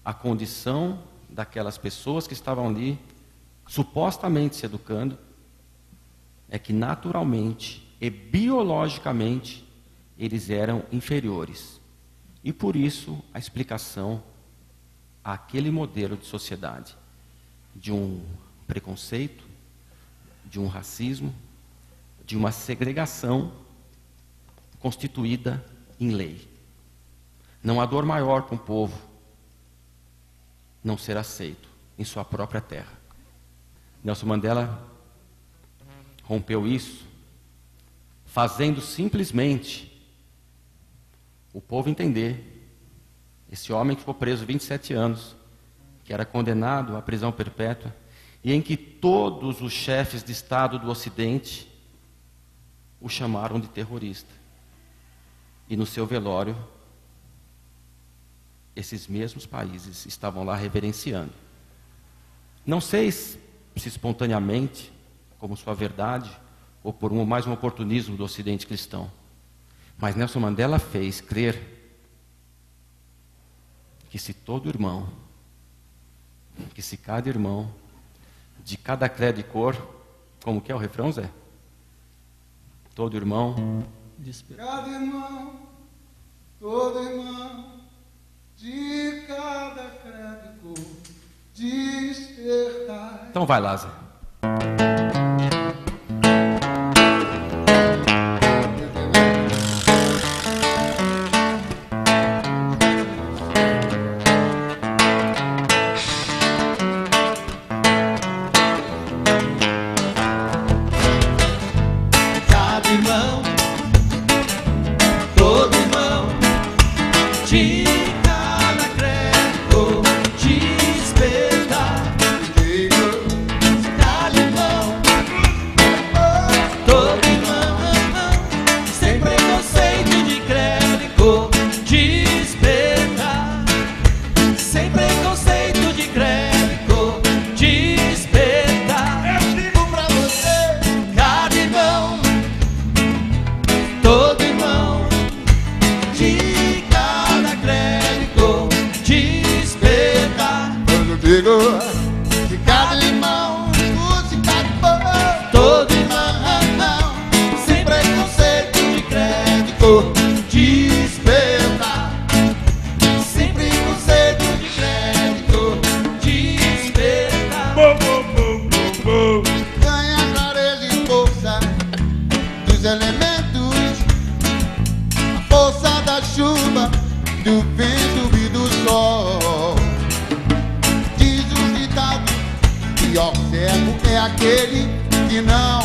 a condição daquelas pessoas que estavam ali, supostamente se educando, é que naturalmente e biologicamente eles eram inferiores. E por isso a explicação àquele modelo de sociedade, de um preconceito, de um racismo, de uma segregação constituída em lei. Não há dor maior para um povo não ser aceito em sua própria terra. Nelson Mandela rompeu isso, fazendo simplesmente o povo entender. Esse homem que ficou preso 27 anos, que era condenado à prisão perpétua, e em que todos os chefes de Estado do Ocidente o chamaram de terrorista. E no seu velório, esses mesmos países estavam lá reverenciando. Não sei se espontaneamente, como sua verdade, ou por mais um oportunismo do Ocidente cristão, mas Nelson Mandela fez crer que se todo irmão, que se cada irmão, de cada credo e cor, como que é o refrão, Zé? Todo irmão, cada irmão, todo irmão, de cada credo e cor, despertar. Então vai lá, Zé. De cada irmão, música de todo irmão, sem preconceito de crédito, despertar. Sem preconceito de crédito, despertar. Ganha clareza e força dos elementos, a força da chuva, do vento e do sol. Pior cego é aquele que não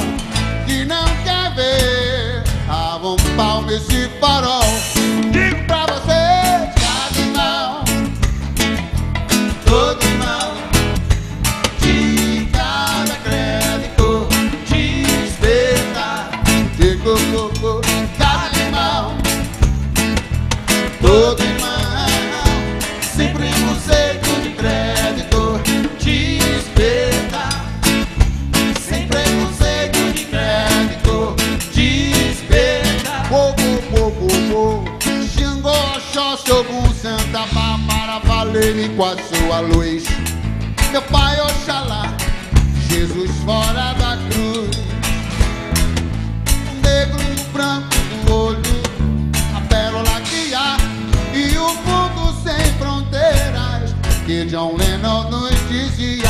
quer ver a um palmo esse farol. Digo pra vocês, cada irmão, todo irmão, de cada crédito, despertar. Digo, cada irmão, todo irmão, sem preconceito de crédito, despertar. Sem preconceito de crédito, despertar. Xingô, Oxóssi, Ogum, Santa Bárbara, Valene com a sua luz. Meu pai, Oxalá, Jesus Jesus fora da cruz. O negro no branco do olho, a pérola que há e o mundo sem fronteiras, que John Lennon nos dizia.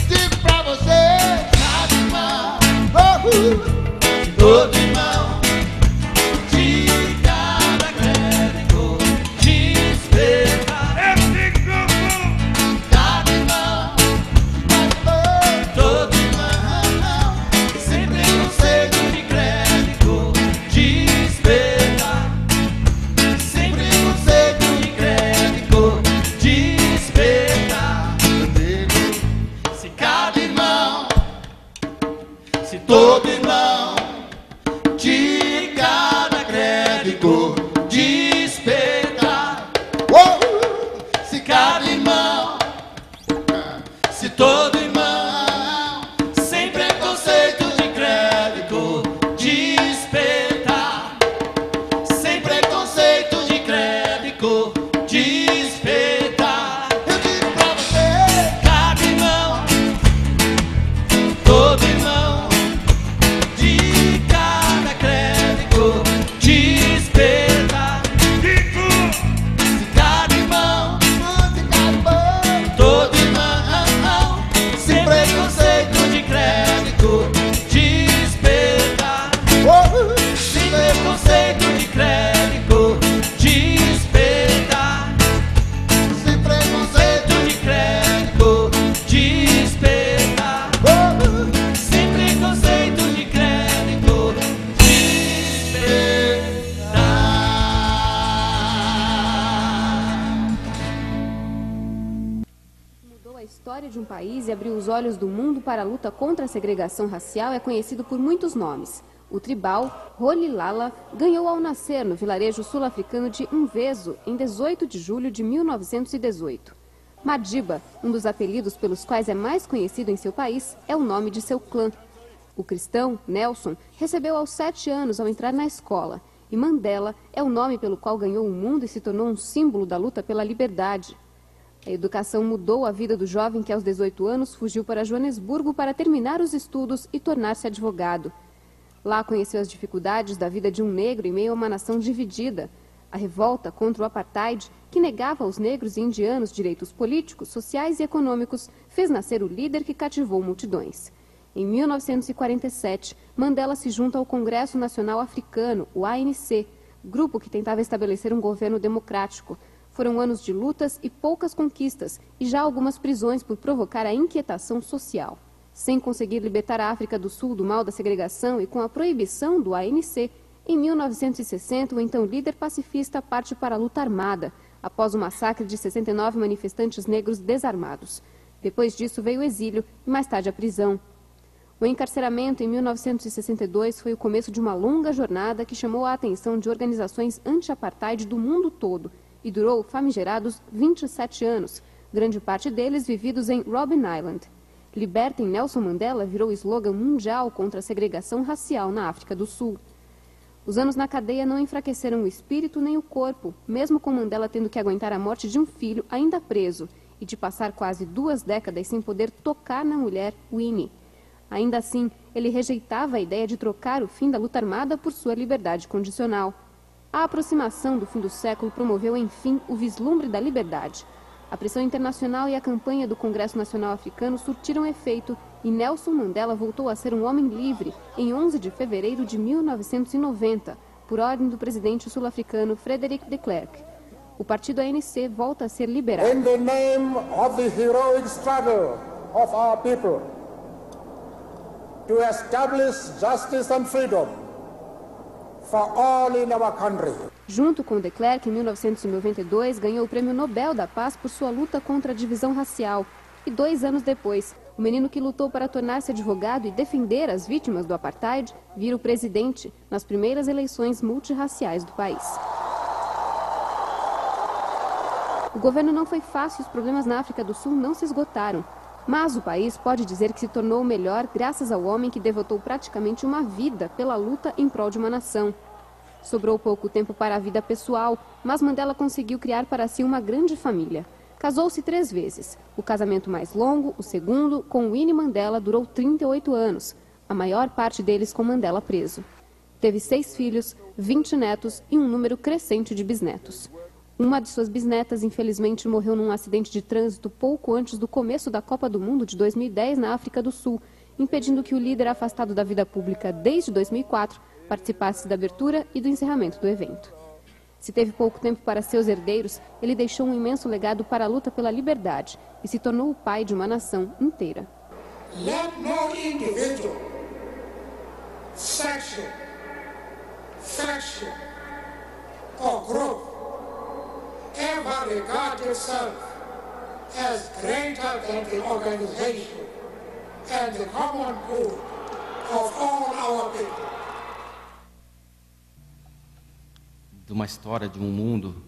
Digo pra você, cada irmão, todo irmão, de cada crédito desperta. cada irmão, Todo irmão, sem preconceito de crédito desperta. Sem preconceito de crédito desperta. se cada irmão, Se todo irmão, de cada crédito desperta. Se cada irmão, Se todo irmão, sem preconceito de crédito desperta. Sem preconceito de crédito desperta. eu digo pra você, Cada irmão, todo irmão, de cada crédito desperta. se cada irmão, Todo irmão, sem preconceito de crédito desperta. Sem preconceito de crédito desperta. sem preconceito, De crédito desperta. Sem preconceito de crédito desperta. Mudou a história de um país e abriu os olhos do mundo para a luta contra a segregação racial é conhecido por muitos nomes. O tribal Rolihlahla ganhou ao nascer no vilarejo sul-africano de Mvezo em 18 de julho de 1918. Madiba, um dos apelidos pelos quais é mais conhecido em seu país, é o nome de seu clã. O cristão, Nelson, recebeu aos 7 anos ao entrar na escola. E Mandela é o nome pelo qual ganhou o mundo e se tornou um símbolo da luta pela liberdade. A educação mudou a vida do jovem que aos 18 anos fugiu para Joanesburgo para terminar os estudos e tornar-se advogado. Lá conheceu as dificuldades da vida de um negro em meio a uma nação dividida. A revolta contra o apartheid, que negava aos negros e indianos direitos políticos, sociais e econômicos, fez nascer o líder que cativou multidões. Em 1947, Mandela se junta ao Congresso Nacional Africano, o ANC, grupo que tentava estabelecer um governo democrático. Foram anos de lutas e poucas conquistas, e já algumas prisões por provocar a inquietação social. Sem conseguir libertar a África do Sul do mal da segregação e com a proibição do ANC, em 1960, o então líder pacifista parte para a luta armada, após o massacre de 69 manifestantes negros desarmados. Depois disso veio o exílio e mais tarde a prisão. O encarceramento em 1962 foi o começo de uma longa jornada que chamou a atenção de organizações anti-apartheid do mundo todo e durou famigerados 27 anos, grande parte deles vividos em Robben Island. Libertem Nelson Mandela virou o slogan mundial contra a segregação racial na África do Sul. Os anos na cadeia não enfraqueceram o espírito nem o corpo, mesmo com Mandela tendo que aguentar a morte de um filho ainda preso e de passar quase 2 décadas sem poder tocar na mulher Winnie. Ainda assim, ele rejeitava a ideia de trocar o fim da luta armada por sua liberdade condicional. A aproximação do fim do século promoveu, enfim, o vislumbre da liberdade. A pressão internacional e a campanha do Congresso Nacional Africano surtiram efeito e Nelson Mandela voltou a ser um homem livre em 11 de fevereiro de 1990, por ordem do presidente sul-africano Frederick de Klerk. O partido ANC volta a ser liberal. In the name of the heroic struggle of our people to establish justice and freedom for all in our country. Junto com de Klerk, em 1992, ganhou o Prêmio Nobel da Paz por sua luta contra a divisão racial. E 2 anos depois, o menino que lutou para tornar-se advogado e defender as vítimas do apartheid vira o presidente nas primeiras eleições multirraciais do país. O governo não foi fácil e os problemas na África do Sul não se esgotaram. Mas o país pode dizer que se tornou melhor graças ao homem que devotou praticamente uma vida pela luta em prol de uma nação. Sobrou pouco tempo para a vida pessoal, mas Mandela conseguiu criar para si uma grande família. Casou-se 3 vezes. O casamento mais longo, o segundo, com Winnie Mandela, durou 38 anos, a maior parte deles com Mandela preso. Teve 6 filhos, 20 netos e um número crescente de bisnetos. Uma de suas bisnetas, infelizmente, morreu num acidente de trânsito pouco antes do começo da Copa do Mundo de 2010 na África do Sul, impedindo que o líder afastado da vida pública desde 2004 participasse da abertura e do encerramento do evento. Se teve pouco tempo para seus herdeiros, ele deixou um imenso legado para a luta pela liberdade e se tornou o pai de uma nação inteira. Let no individual, section, faction, or group ever regard itself as greater than the organization and the common good of all our people. De uma história de um mundo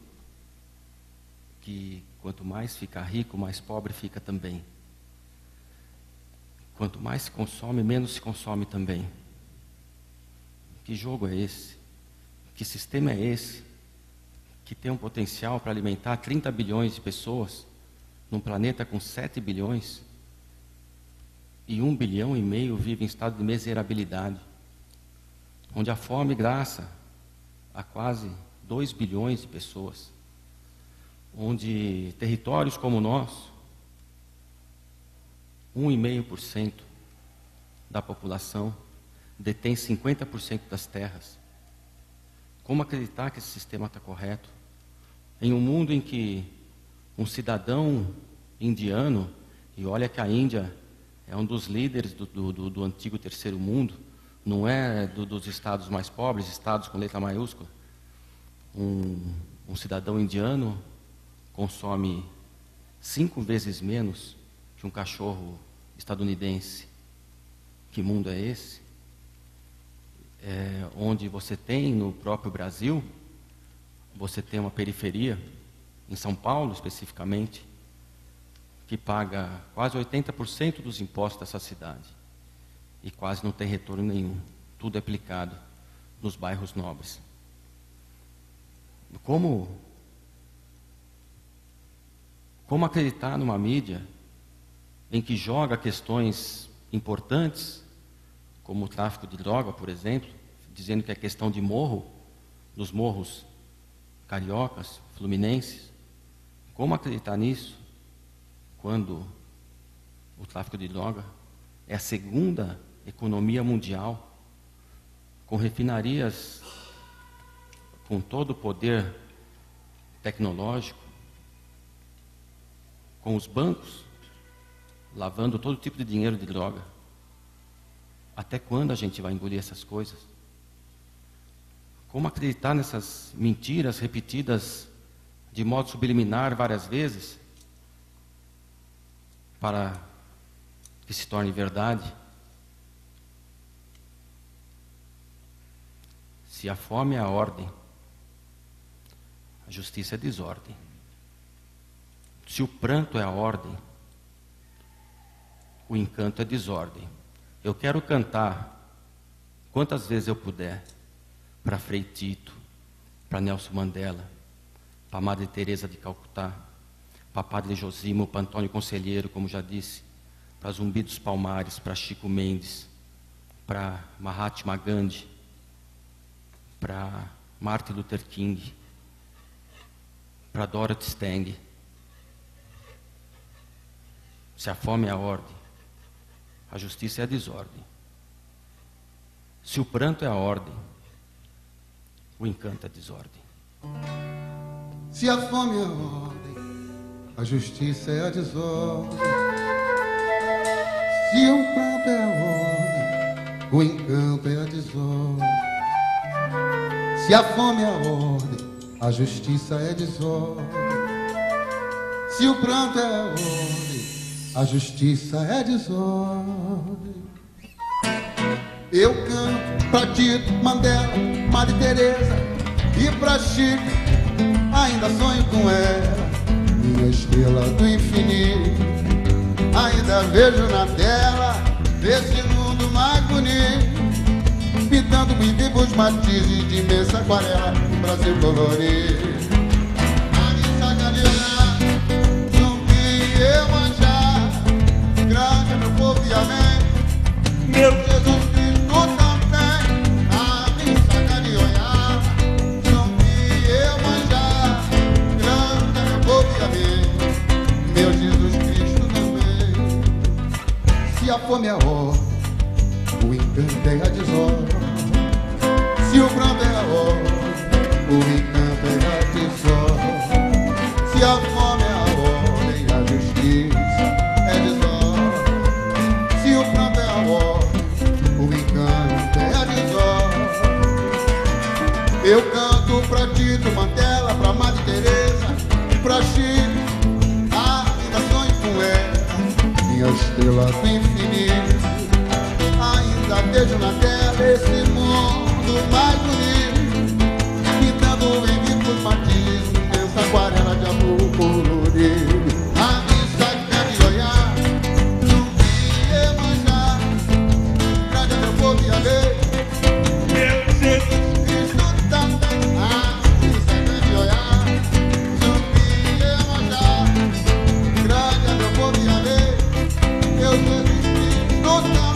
que quanto mais fica rico, mais pobre fica também. Quanto mais se consome, menos se consome também. Que jogo é esse? Que sistema é esse? Que tem um potencial para alimentar 30 bilhões de pessoas num planeta com 7 bilhões e 1,5 bilhão vive em estado de miserabilidade, onde a fome graça a quase 2 bilhões de pessoas, onde territórios como o nosso, 1,5% da população detém 50% das terras. Como acreditar que esse sistema está correto? Em um mundo em que um cidadão indiano, e olha que a Índia é um dos líderes do antigo terceiro mundo, não é dos estados mais pobres, estados com letra maiúscula. Um cidadão indiano consome 5 vezes menos que um cachorro estadunidense. Que mundo é esse? Onde você tem no próprio Brasil, você tem uma periferia, em São Paulo especificamente, que paga quase 80% dos impostos dessa cidade e quase não tem retorno nenhum. Tudo é aplicado nos bairros nobres. Como acreditar numa mídia em que joga questões importantes, como o tráfico de droga, por exemplo, dizendo que é questão de morro, dos morros cariocas, fluminenses? Como acreditar nisso, quando o tráfico de droga é a segunda economia mundial, com refinarias, com todo o poder tecnológico, com os bancos lavando todo tipo de dinheiro de droga? Até quando a gente vai engolir essas coisas? Como acreditar nessas mentiras repetidas de modo subliminar várias vezes para que se torne verdade? Se a fome é a ordem, a justiça é desordem. Se o pranto é a ordem, o encanto é desordem. Eu quero cantar quantas vezes eu puder para Frei Tito, para Nelson Mandela, para Madre Teresa de Calcutá, para Padre Josimo, para Antônio Conselheiro, como já disse, para Zumbi dos Palmares, para Chico Mendes, para Mahatma Gandhi, para Martin Luther King, para Dorothy Stang. Se a fome é a ordem, a justiça é a desordem. Se o pranto é a ordem, o encanto é a desordem. Se a fome é a ordem, a justiça é a desordem. Se o pranto é a ordem, o encanto é a desordem. Se a fome é a ordem, a justiça é desordem. Se o pranto é a ordem, a justiça é desordem. Eu canto pra Tito, Mandela, Madre Teresa e pra Chico, ainda sonho com ela, minha estrela do infinito. Ainda vejo na tela esse mundo mais bonito, pintando em vivos matizes de imensa aquarela, o Brasil colorido. A missa galera, Meu Jesus Cristo também, a me sacanear, não me Iemanjá, grande é meu povo e a mim. Meu Jesus Cristo também. Se a fome é ó, o encanto é a desordem. Se o pranto é a ó, o encanto é a desordem. Se a fome é a ordem, a justiça é desordem. Se o pranto é a ordem, o encanto é a desordem. Eu canto pra Tito Mantela, pra Madre Teresa, pra Chile, a vida sonho com ela, minha estrela do infinito. Ainda vejo na terra esse mundo mais bonito, pintando em vivos matizes, pensa aquarela de amor colorido. A missa quer olhar, Zumbi Iemanjá, grande é meu povo e a lei. Meu Jesus Cristo também. A missa quer olhar, Zumbi Iemanjá, grande é meu povo e a lei. Meu Jesus Cristo também.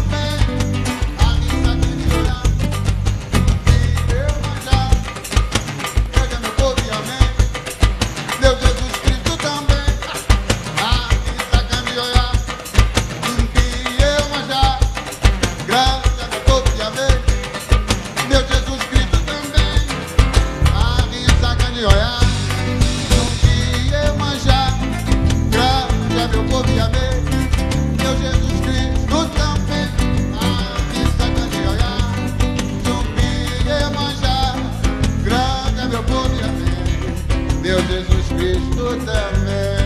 Meu Jesus Cristo também.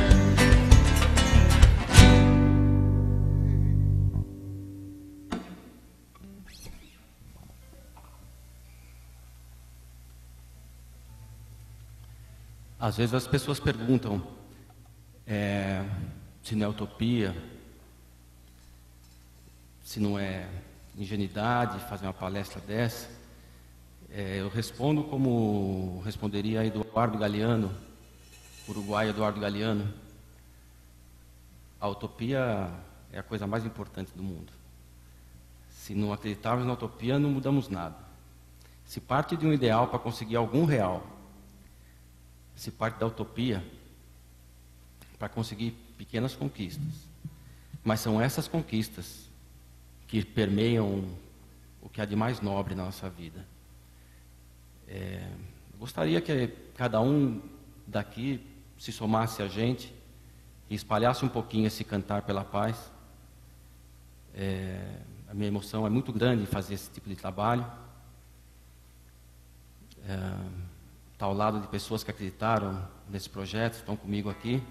Às vezes as pessoas perguntam se não é utopia, se não é ingenuidade fazer uma palestra dessa. Eu respondo como responderia Eduardo Galeano, uruguaio Eduardo Galeano. A utopia é a coisa mais importante do mundo. Se não acreditarmos na utopia, não mudamos nada. Se parte de um ideal para conseguir algum real, se parte da utopia para conseguir pequenas conquistas. Mas são essas conquistas que permeiam o que há de mais nobre na nossa vida. Gostaria que cada um daqui se somasse a gente e espalhasse um pouquinho esse cantar pela paz. A minha emoção é muito grande em fazer esse tipo de trabalho. Está ao lado de pessoas que acreditaram nesse projeto, estão comigo aqui.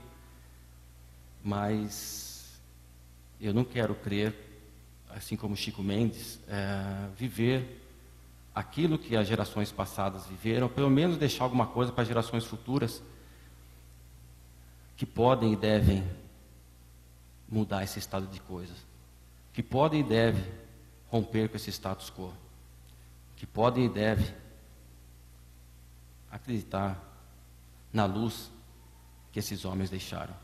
Mas eu não quero crer, assim como Chico Mendes, viver aquilo que as gerações passadas viveram, pelo menos deixar alguma coisa para gerações futuras que podem e devem mudar esse estado de coisas, que podem e devem romper com esse status quo, que podem e devem acreditar na luz que esses homens deixaram.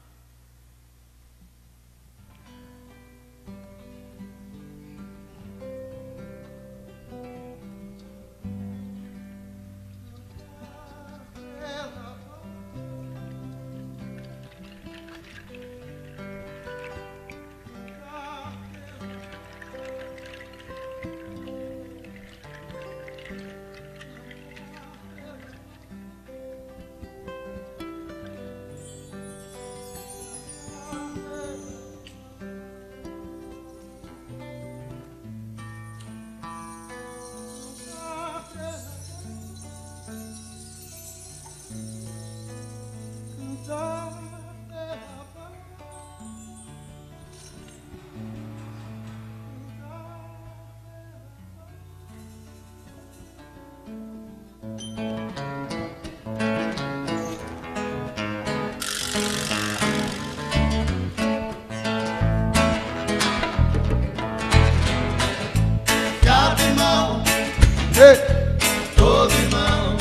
Todo irmão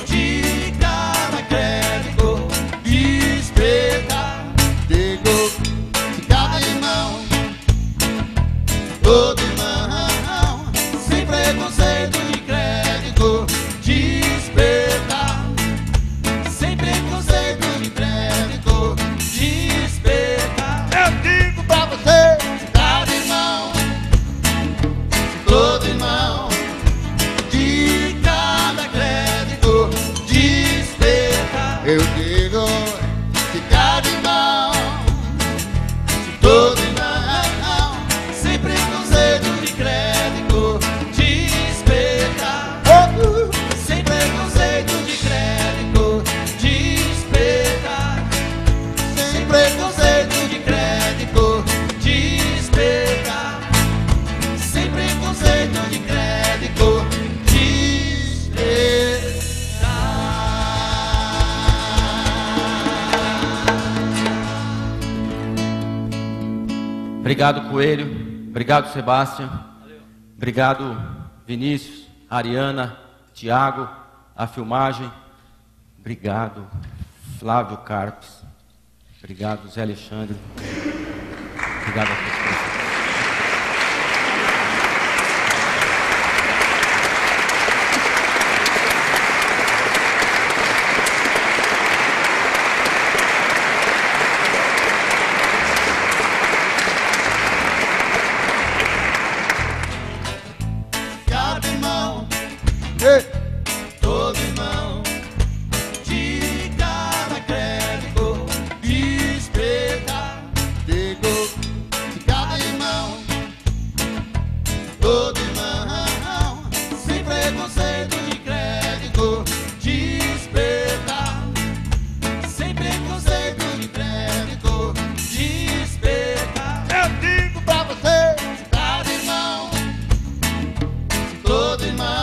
de cada crédito despeda. Digo de cada irmão, todo irmão. preconceito de crédito, despertar. Sem preconceito de crédito, despertar. Eu digo pra você, cada irmão, todo irmão, de cada crédito, despertar. eu digo que cada irmão, todo irmão, Sem preconceito de crédito, despertar. Sem preconceito de crédito, despertar. Sem preconceito de crédito, despertar. Sem preconceito de crédito, Obrigado, Coelho. Obrigado, Sebastião. Obrigado, Vinícius, Ariana, Tiago, a filmagem. Obrigado, Flávio Carpes. Obrigado, Zé Alexandre. Obrigado a todos. cada irmão, todo irmão, de cada crédito, despertar. digo que cada irmão, todo irmão, Sem preconceito de crédito, despertar. Sem preconceito de crédito, despertar. eu digo pra você, cada irmão, todo irmão.